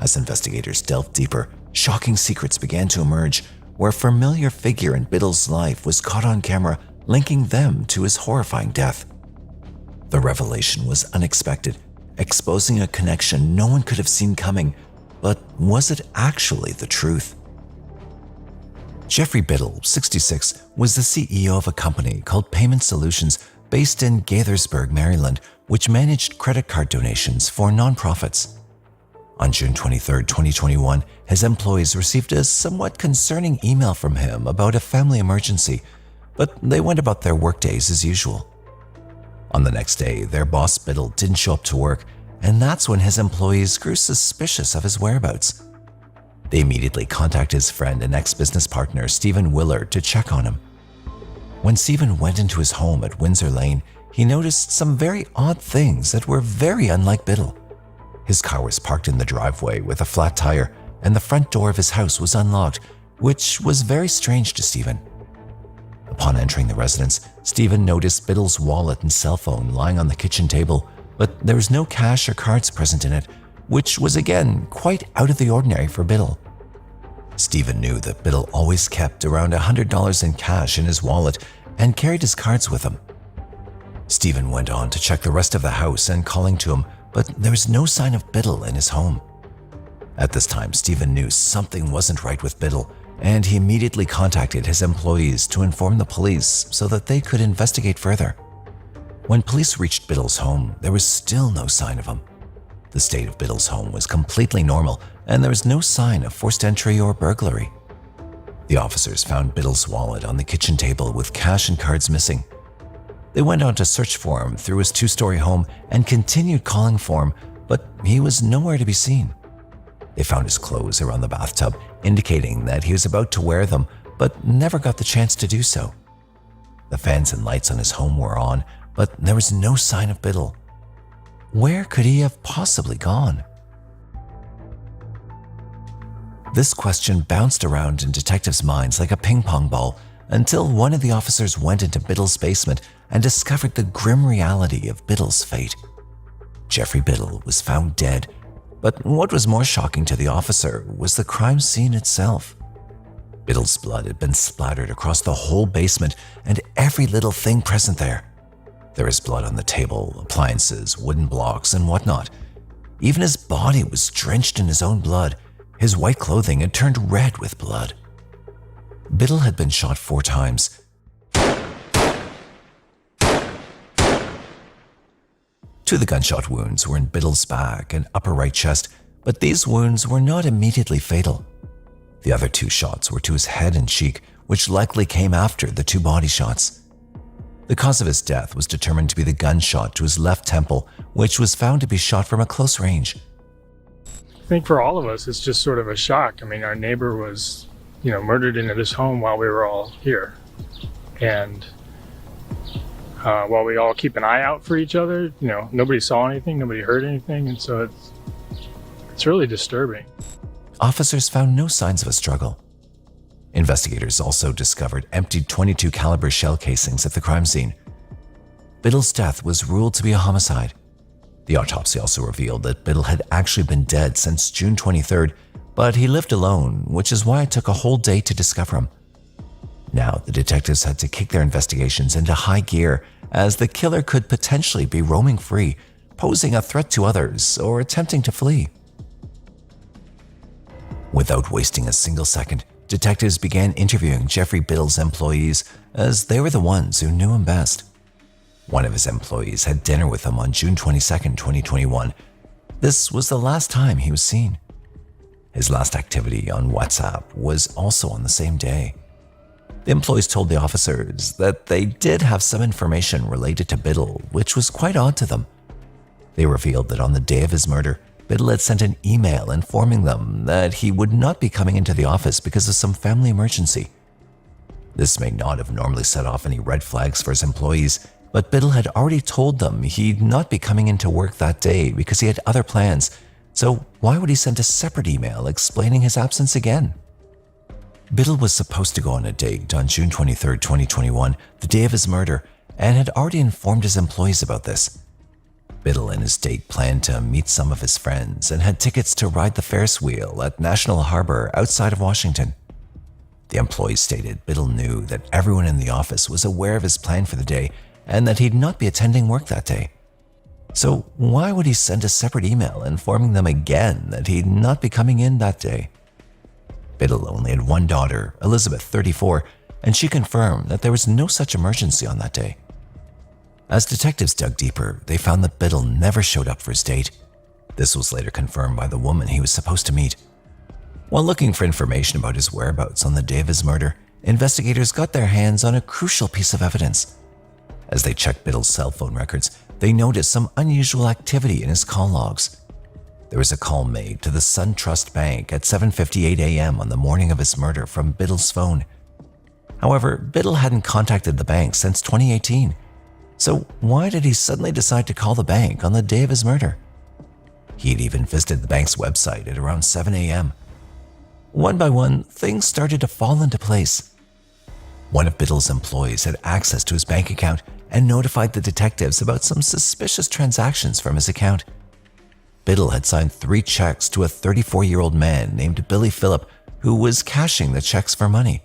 As investigators delved deeper, shocking secrets began to emerge, where a familiar figure in Biddle's life was caught on camera, linking them to his horrifying death. The revelation was unexpected, exposing a connection no one could have seen coming, but was it actually the truth? Geoffrey Biddle, 66, was the CEO of a company called Payment Solutions based in Gaithersburg, Maryland, which managed credit card donations for nonprofits. On June 23, 2021, his employees received a somewhat concerning email from him about a family emergency, but they went about their workdays as usual. On the next day, their boss Biddle didn't show up to work, and that's when his employees grew suspicious of his whereabouts. They immediately contacted his friend and ex-business partner Stephen Willard to check on him. When Stephen went into his home at Windsor Lane, he noticed some very odd things that were very unlike Biddle. His car was parked in the driveway with a flat tire, and the front door of his house was unlocked, which was very strange to Stephen. Upon entering the residence, Stephen noticed Biddle's wallet and cell phone lying on the kitchen table, but there was no cash or cards present in it, which was again quite out of the ordinary for Biddle. Stephen knew that Biddle always kept around $100 in cash in his wallet and carried his cards with him. Stephen went on to check the rest of the house and calling to him, but there was no sign of Biddle in his home. At this time, Stephen knew something wasn't right with Biddle, and he immediately contacted his employees to inform the police so that they could investigate further. When police reached Biddle's home, there was still no sign of him. The state of Biddle's home was completely normal, and there was no sign of forced entry or burglary. The officers found Biddle's wallet on the kitchen table with cash and cards missing. They went on to search for him through his 2-story home and continued calling for him, but he was nowhere to be seen. They found his clothes around the bathtub, indicating that he was about to wear them, but never got the chance to do so. The fans and lights on his home were on, but there was no sign of Biddle. Where could he have possibly gone? This question bounced around in detectives' minds like a ping-pong ball until one of the officers went into Biddle's basement and discovered the grim reality of Biddle's fate. Geoffrey Biddle was found dead, but what was more shocking to the officer was the crime scene itself. Biddle's blood had been splattered across the whole basement and every little thing present there. There was blood on the table, appliances, wooden blocks, and whatnot. Even his body was drenched in his own blood. His white clothing had turned red with blood. Biddle had been shot 4 times. 2 of the gunshot wounds were in Biddle's back and upper right chest, but these wounds were not immediately fatal. The other 2 shots were to his head and cheek, which likely came after the 2 body shots. The cause of his death was determined to be the gunshot to his left temple, which was found to be shot from a close range. I think for all of us, it's just sort of a shock. I mean, our neighbor was, murdered into this home while we were all here. And while we all keep an eye out for each other, nobody saw anything, nobody heard anything. And so it's really disturbing. Officers found no signs of a struggle. Investigators also discovered emptied .22 caliber shell casings at the crime scene. Biddle's death was ruled to be a homicide. The autopsy also revealed that Biddle had actually been dead since June 23rd, but he lived alone, which is why it took a whole day to discover him. Now, the detectives had to kick their investigations into high gear, as the killer could potentially be roaming free, posing a threat to others, or attempting to flee. Without wasting a single second, detectives began interviewing Geoffrey Biddle's employees, as they were the ones who knew him best. One of his employees had dinner with him on June 22, 2021. This was the last time he was seen. His last activity on WhatsApp was also on the same day. The employees told the officers that they did have some information related to Biddle, which was quite odd to them. They revealed that on the day of his murder, Biddle had sent an email informing them that he would not be coming into the office because of some family emergency. This may not have normally set off any red flags for his employees, but Biddle had already told them he'd not be coming into work that day because he had other plans, so why would he send a separate email explaining his absence again? Biddle was supposed to go on a date on June 23, 2021, the day of his murder, and had already informed his employees about this. Biddle and his date planned to meet some of his friends and had tickets to ride the Ferris wheel at National Harbor outside of Washington. The employees stated Biddle knew that everyone in the office was aware of his plan for the day and that he'd not be attending work that day. So why would he send a separate email informing them again that he'd not be coming in that day? Biddle only had 1 daughter, Elizabeth, 34, and she confirmed that there was no such emergency on that day. As detectives dug deeper, they found that Biddle never showed up for his date. This was later confirmed by the woman he was supposed to meet. While looking for information about his whereabouts on the day of his murder, investigators got their hands on a crucial piece of evidence. As they checked Biddle's cell phone records, they noticed some unusual activity in his call logs. There was a call made to the SunTrust Bank at 7:58 a.m. on the morning of his murder from Biddle's phone. However, Biddle hadn't contacted the bank since 2018. So why did he suddenly decide to call the bank on the day of his murder? He had even visited the bank's website at around 7 a.m. One by one, things started to fall into place. One of Biddle's employees had access to his bank account and notified the detectives about some suspicious transactions from his account. Biddle had signed 3 checks to a 34-year-old man named Billy Phillips, who was cashing the checks for money.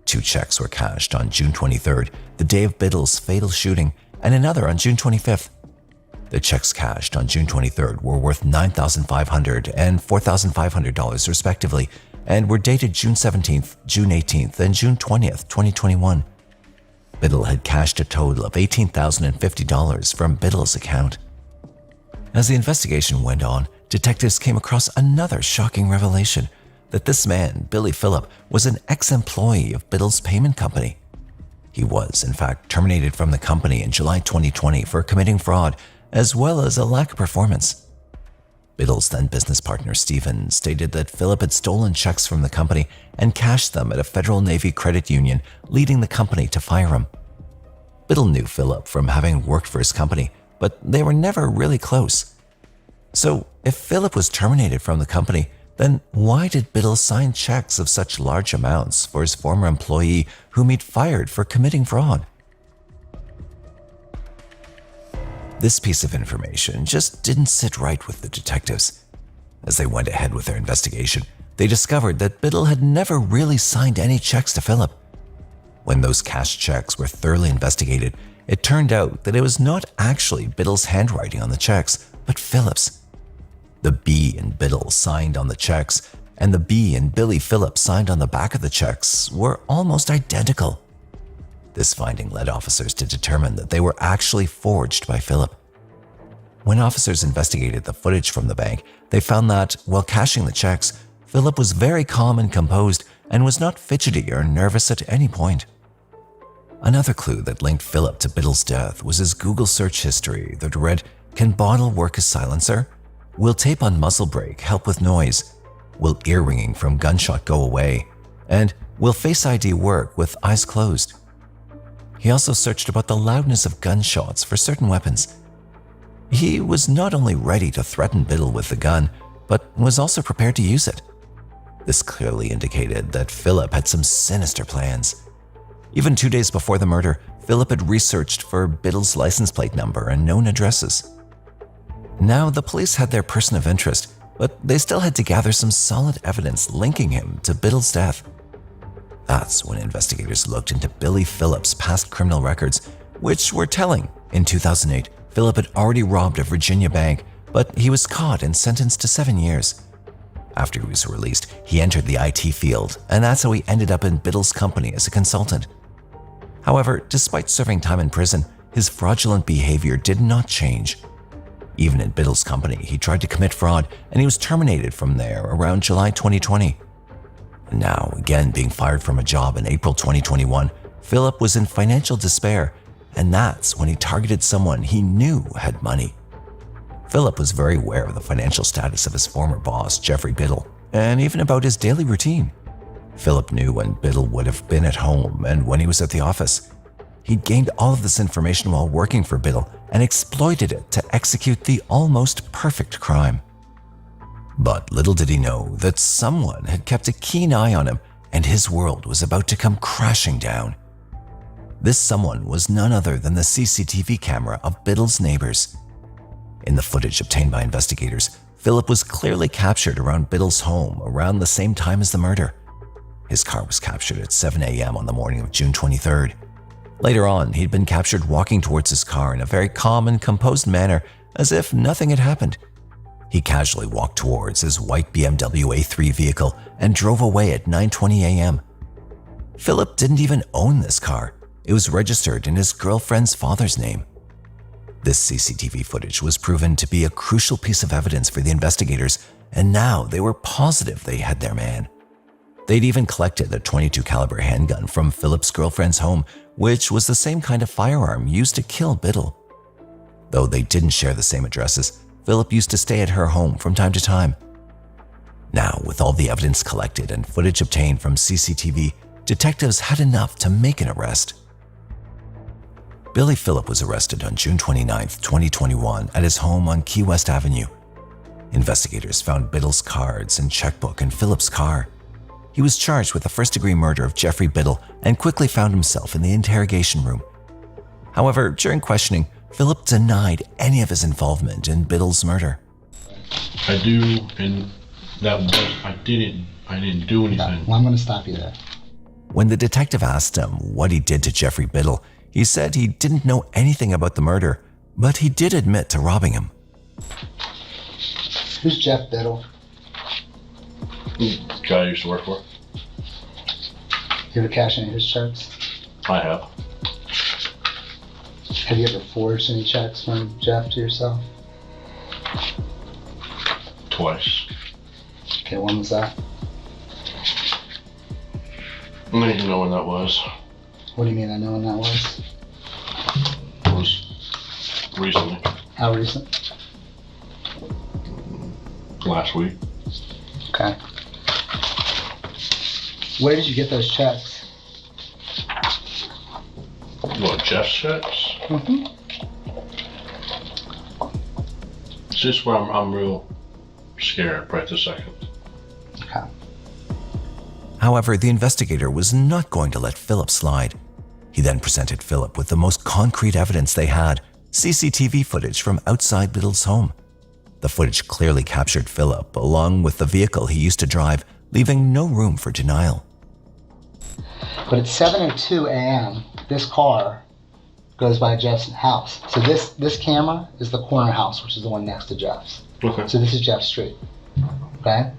2 checks were cashed on June 23rd, the day of Biddle's fatal shooting, and another on June 25th. The checks cashed on June 23rd were worth $9,500 and $4,500 respectively, and were dated June 17th, June 18th, and June 20th, 2021. Biddle had cashed a total of $18,050 from Biddle's account. As the investigation went on, detectives came across another shocking revelation. that this man, Billy Phillip, was an ex-employee of Biddle's payment company. He was, in fact, terminated from the company in July 2020 for committing fraud, as well as a lack of performance. Biddle's then business partner, Stephen, stated that Phillip had stolen checks from the company and cashed them at a Federal Navy credit union, leading the company to fire him. Biddle knew Phillip from having worked for his company, but they were never really close. So, if Phillip was terminated from the company, then why did Biddle sign checks of such large amounts for his former employee whom he'd fired for committing fraud? This piece of information just didn't sit right with the detectives. As they went ahead with their investigation, they discovered that Biddle had never really signed any checks to Phillip. When those cashed checks were thoroughly investigated, it turned out that it was not actually Biddle's handwriting on the checks, but Phillip's. The B in Biddle signed on the checks and the B in Billy Phillip signed on the back of the checks were almost identical. This finding led officers to determine that they were actually forged by Phillip. When officers investigated the footage from the bank, they found that, while cashing the checks, Phillip was very calm and composed and was not fidgety or nervous at any point. Another clue that linked Phillip to Biddle's death was his Google search history that read, "Can bottle work as silencer? Will tape on muzzle brake help with noise? Will ear ringing from gunshot go away? And will Face ID work with eyes closed?" He also searched about the loudness of gunshots for certain weapons. He was not only ready to threaten Biddle with the gun, but was also prepared to use it. This clearly indicated that Phillip had some sinister plans. Even 2 days before the murder, Phillip had researched for Biddle's license plate number and known addresses. Now, the police had their person of interest, but they still had to gather some solid evidence linking him to Biddle's death. That's when investigators looked into Billy Phillip's past criminal records, which were telling. In 2008, Phillip had already robbed a Virginia bank, but he was caught and sentenced to 7 years. After he was released, he entered the IT field, and that's how he ended up in Biddle's company as a consultant. However, despite serving time in prison, his fraudulent behavior did not change. Even in Biddle's company, he tried to commit fraud, and he was terminated from there around July 2020. Now, again being fired from a job in April 2021, Phillip was in financial despair, and that's when he targeted someone he knew had money. Phillip was very aware of the financial status of his former boss, Geoffrey Biddle, and even about his daily routine. Phillip knew when Biddle would have been at home and when he was at the office. He'd gained all of this information while working for Biddle and exploited it to execute the almost perfect crime. But little did he know that someone had kept a keen eye on him and his world was about to come crashing down. This someone was none other than the CCTV camera of Biddle's neighbors. In the footage obtained by investigators, Phillip was clearly captured around Biddle's home around the same time as the murder. His car was captured at 7 a.m. on the morning of June 23rd. Later on, he'd been captured walking towards his car in a very calm and composed manner, as if nothing had happened. He casually walked towards his white BMW A3 vehicle and drove away at 9:20 a.m. Phillip didn't even own this car. It was registered in his girlfriend's father's name. This CCTV footage was proven to be a crucial piece of evidence for the investigators, and now they were positive they had their man. They'd even collected a .22 caliber handgun from Phillip's girlfriend's home, which was the same kind of firearm used to kill Biddle. Though they didn't share the same addresses, Phillip used to stay at her home from time to time. Now, with all the evidence collected and footage obtained from CCTV, detectives had enough to make an arrest. Billy Phillip was arrested on June 29, 2021 at his home on Key West Avenue. Investigators found Biddle's cards and checkbook in Phillip's car. He was charged with the first-degree murder of Geoffrey Biddle and quickly found himself in the interrogation room. However, during questioning, Phillip denied any of his involvement in Biddle's murder. I do, and that was, I didn't do anything. Well, I'm going to stop you there. When the detective asked him what he did to Geoffrey Biddle, he said he didn't know anything about the murder, but he did admit to robbing him. Who's Jeff Biddle? Guy I used to work for. You ever cash any of his checks? I have. Have you ever forged any checks from Jeff to yourself? Twice. Okay, when was that? I need to know when that was. What do you mean I know when that was? It was recently. How recent? Last week. Okay. Where did you get those checks? What, Jeff's checks? Mm-hmm. It's just where I'm real scared right this second. Okay. However, the investigator was not going to let Philip slide. He then presented Philip with the most concrete evidence they had, CCTV footage from outside Biddle's home. The footage clearly captured Philip, along with the vehicle he used to drive, leaving no room for denial. But at 7:02 a.m., this car goes by Jeff's house. So this camera is the corner house, which is the one next to Jeff's. Okay. So this is Jeff's street. Okay?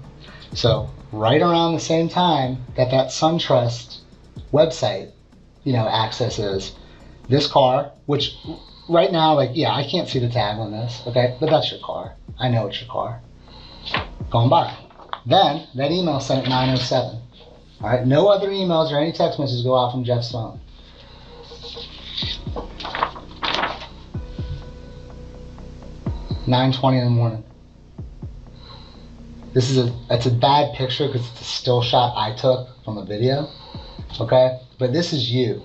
So right around the same time that SunTrust website, accesses this car, which right now, I can't see the tag on this, okay? But that's your car. I know it's your car. Going by. Then, that email sent at 9:07. All right? No other emails or any text messages go out from Jeff's phone. $9:20 in the morning. It's a bad picture because it's a still shot I took from a video, okay? But this is you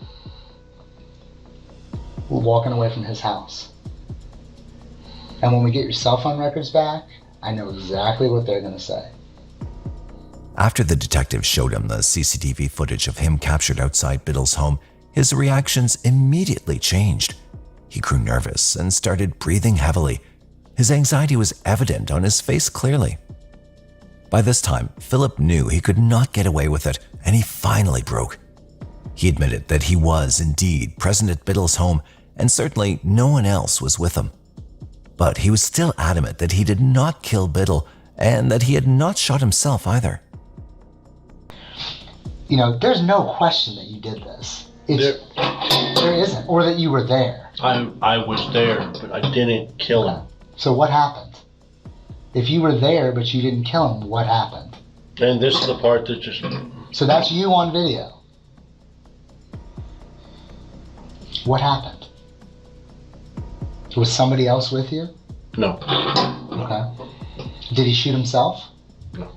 walking away from his house. And when we get your cell phone records back, I know exactly what they're gonna say. After the detective showed him the CCTV footage of him captured outside Biddle's home, his reactions immediately changed. He grew nervous and started breathing heavily. His anxiety was evident on his face clearly. By this time, Philip knew he could not get away with it, and he finally broke. He admitted that he was indeed present at Biddle's home, and certainly no one else was with him. But he was still adamant that he did not kill Biddle, and that he had not shot himself either. There's no question that you did this. There isn't, or that you were there. I was there, but I didn't kill him. So what happened? If you were there but you didn't kill him, what happened? And this is the part that just... So that's you on video. What happened? Was somebody else with you? No. Okay. Did he shoot himself? No.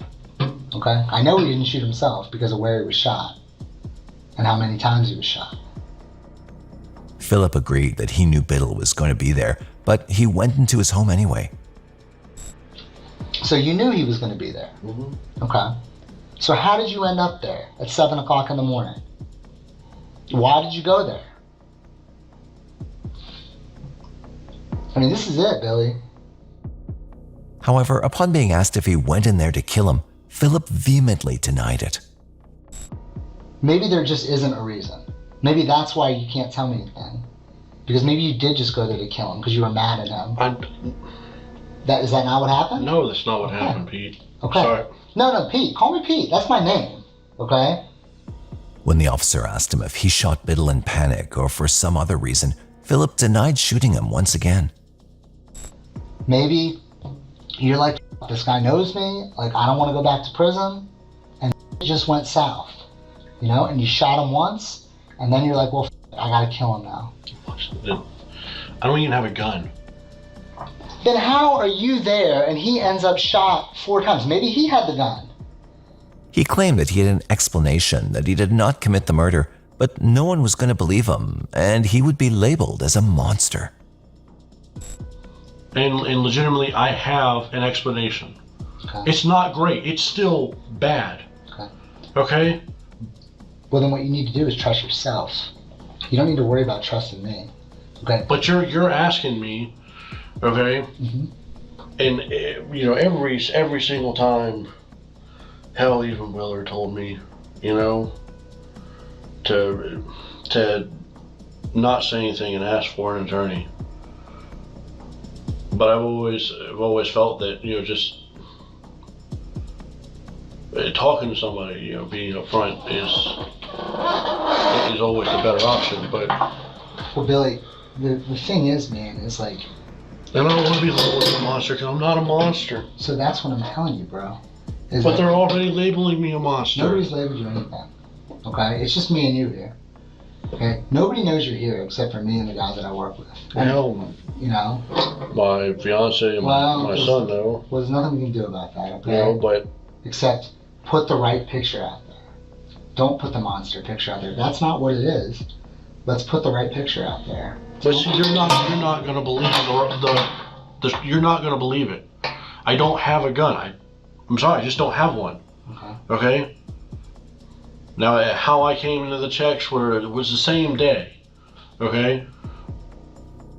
Okay. I know he didn't shoot himself because of where he was shot and how many times he was shot. Philip agreed that he knew Biddle was going to be there, but he went into his home anyway. So you knew he was going to be there? Mm-hmm. Okay. So how did you end up there at 7 o'clock in the morning? Why did you go there? I mean, this is it, Billy. However, upon being asked if he went in there to kill him, Philip vehemently denied it. Maybe there just isn't a reason. Maybe that's why you can't tell me anything. Because maybe you did just go there to kill him because you were mad at him. Is that not what happened? No, that's not what happened, Pete. Okay. Sorry. No, Pete. Call me Pete. That's my name. Okay? When the officer asked him if he shot Biddle in panic or for some other reason, Philip denied shooting him once again. Maybe you're like, this guy knows me, I don't want to go back to prison, and it just went south, and you shot him once, and then you're like, well, I gotta kill him now. I don't even have a gun. Then how are you there and he ends up shot 4 times? Maybe he had the gun. He claimed that he had an explanation that he did not commit the murder, but no one was going to believe him, and he would be labeled as a monster. And legitimately, I have an explanation. Okay. It's not great. It's still bad. Okay? Well, then what you need to do is trust yourself. You don't need to worry about trusting me. Okay? But you're asking me, okay? Mm-hmm. And every single time, hell, even Willard told me, to not say anything and ask for an attorney. But I've always felt that, just talking to somebody, being upfront is always the better option. But well, Billy, the thing is, man, is and I don't want to be labeled as a monster because I'm not a monster. So that's what I'm telling you, bro. But they're already labeling me a monster. Nobody's labeled you anything. Okay? It's just me and you here. Okay? Nobody knows you're here except for me and the guy that I work with. Hell, You know? my fiance and my son know. Well, there's nothing we can do about that, okay? No, but except put the right picture out there. Don't put the monster picture out there. That's not what it is. Let's put the right picture out there. But see, you're not gonna believe you're not gonna believe it. I don't have a gun. I'm sorry, I just don't have one. Okay? Now, how I came into the checks was the same day. Okay?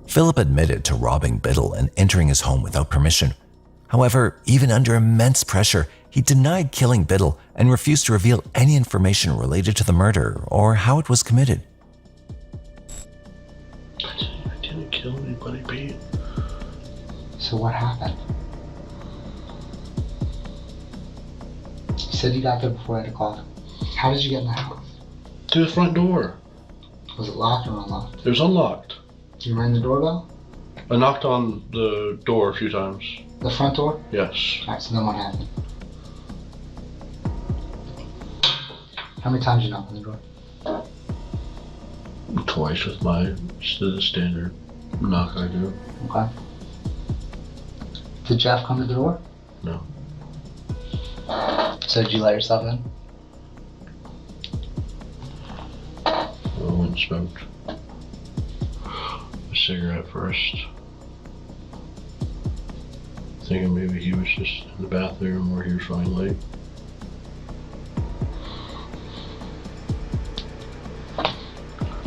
Philip admitted to robbing Biddle and entering his home without permission. However, even under immense pressure, he denied killing Biddle and refused to reveal any information related to the murder or how it was committed. I didn't kill anybody, Pete. So what happened? You said you got there before 8 o'clock. How did you get in the house? Through the front door. Was it locked or unlocked? It was unlocked. You rang the doorbell? I knocked on the door a few times. The front door? Yes. Alright, so then what happened? How many times did you knock on the door? Twice with my standard knock I do. Okay. Did Jeff come to the door? No. So did you let yourself in? I went and smoked a cigarette first. Thinking maybe he was just in the bathroom or he was running late.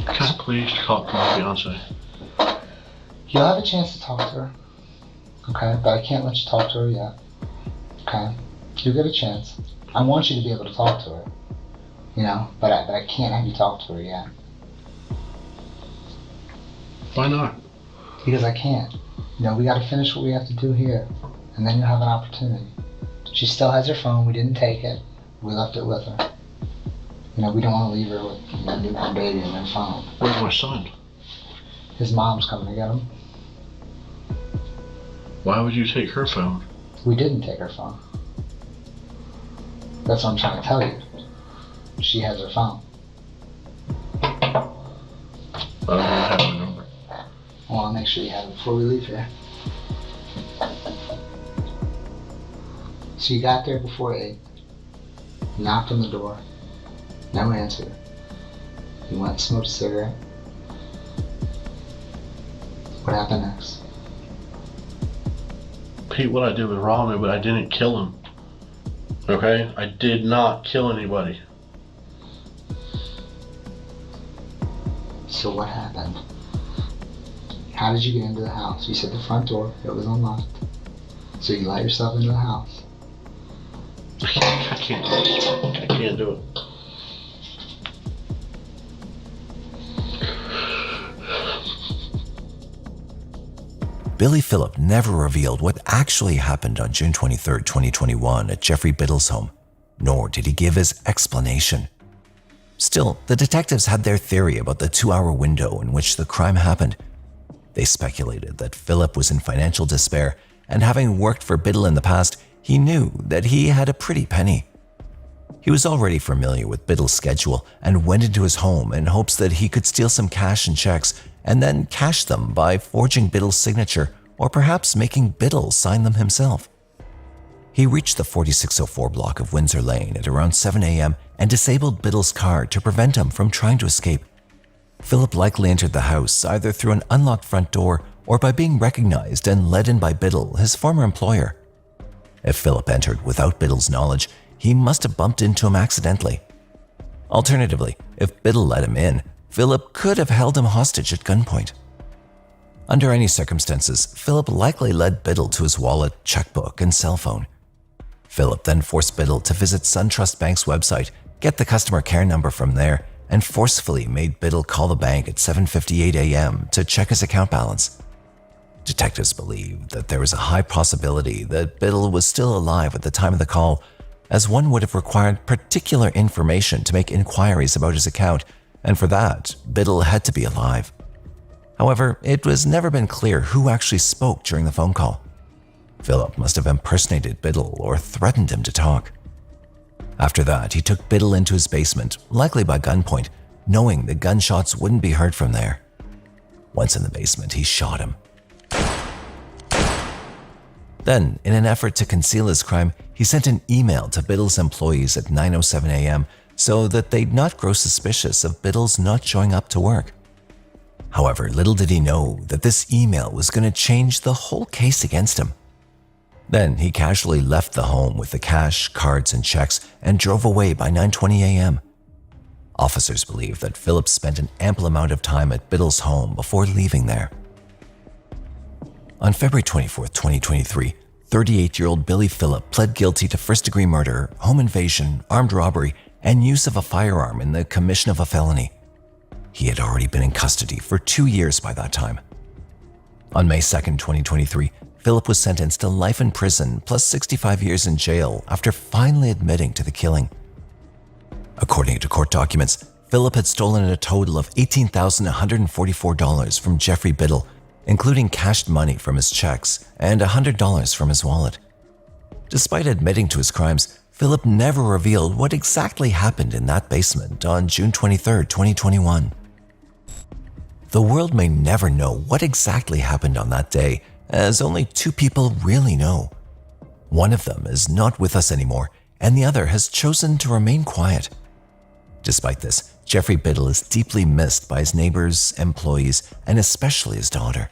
Can I please talk to my fiance? You'll have a chance to talk to her. Okay, but I can't let you talk to her yet. Okay? You'll get a chance. I want you to be able to talk to her. You know, but I can't have you talk to her yet. Why not? Because I can't. You know, we gotta finish what we have to do here. And then you'll have an opportunity. She still has her phone. We didn't take it. We left it with her. You know, we don't want to leave her with a newborn baby and her phone. Where's my son? His mom's coming to get him. Why would you take her phone? We didn't take her phone. That's what I'm trying to tell you. She has her phone. I don't have her number. Well, I'll make sure you have it before we leave here. So you got there before 8. Knocked on the door. No answer. You went and smoked a cigarette. What happened next? Pete, what I did was wrong, but I didn't kill him. Okay? I did not kill anybody. So what happened? How did you get into the house? You said the front door, it was unlocked. So you let yourself into the house. I can't do it. I can't do it. Billy Phillip never revealed what actually happened on June 23, 2021 at Geoffrey Biddle's home, nor did he give his explanation. Still, the detectives had their theory about the 2-hour window in which the crime happened. They speculated that Phillip was in financial despair, and having worked for Biddle in the past, he knew that he had a pretty penny. He was already familiar with Biddle's schedule and went into his home in hopes that he could steal some cash and checks and then cash them by forging Biddle's signature or perhaps making Biddle sign them himself. He reached the 4604 block of Windsor Lane at around 7 a.m. and disabled Biddle's car to prevent him from trying to escape. Phillip likely entered the house either through an unlocked front door or by being recognized and led in by Biddle, his former employer. If Phillip entered without Biddle's knowledge, he must have bumped into him accidentally. Alternatively, if Biddle let him in, Phillip could have held him hostage at gunpoint. Under any circumstances, Phillip likely led Biddle to his wallet, checkbook, and cell phone. Phillip then forced Biddle to visit SunTrust Bank's website, get the customer care number from there, and forcefully made Biddle call the bank at 7:58 a.m. to check his account balance. Detectives believed that there was a high possibility that Biddle was still alive at the time of the call, as one would have required particular information to make inquiries about his account, and for that, Biddle had to be alive. However, it was never been clear who actually spoke during the phone call. Phillip must have impersonated Biddle or threatened him to talk. After that, he took Biddle into his basement, likely by gunpoint, knowing the gunshots wouldn't be heard from there. Once in the basement, he shot him. Then, in an effort to conceal his crime, he sent an email to Biddle's employees at 9:07 a.m. so that they'd not grow suspicious of Biddle's not showing up to work. However, little did he know that this email was going to change the whole case against him. Then he casually left the home with the cash, cards, and checks and drove away by 9:20 a.m. Officers believe that Phillips spent an ample amount of time at Biddle's home before leaving there. On February 24, 2023, 38-year-old Billy Phillip pled guilty to first-degree murder, home invasion, armed robbery, and use of a firearm in the commission of a felony. He had already been in custody for 2 years by that time. On May 2, 2023, Phillip was sentenced to life in prison plus 65 years in jail after finally admitting to the killing. According to court documents, Phillip had stolen a total of $18,144 from Geoffrey Biddle, including cashed money from his checks and $100 from his wallet. Despite admitting to his crimes, Phillip never revealed what exactly happened in that basement on June 23, 2021. The world may never know what exactly happened on that day, as only 2 people really know. One of them is not with us anymore, and the other has chosen to remain quiet. Despite this, Geoffrey Biddle is deeply missed by his neighbors, employees, and especially his daughter.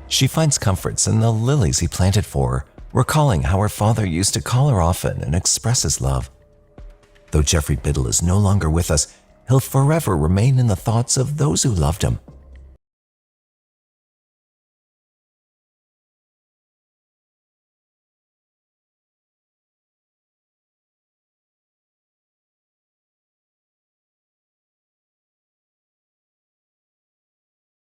She finds comforts in the lilies he planted for her, recalling how her father used to call her often and express his love. Though Geoffrey Biddle is no longer with us, he'll forever remain in the thoughts of those who loved him.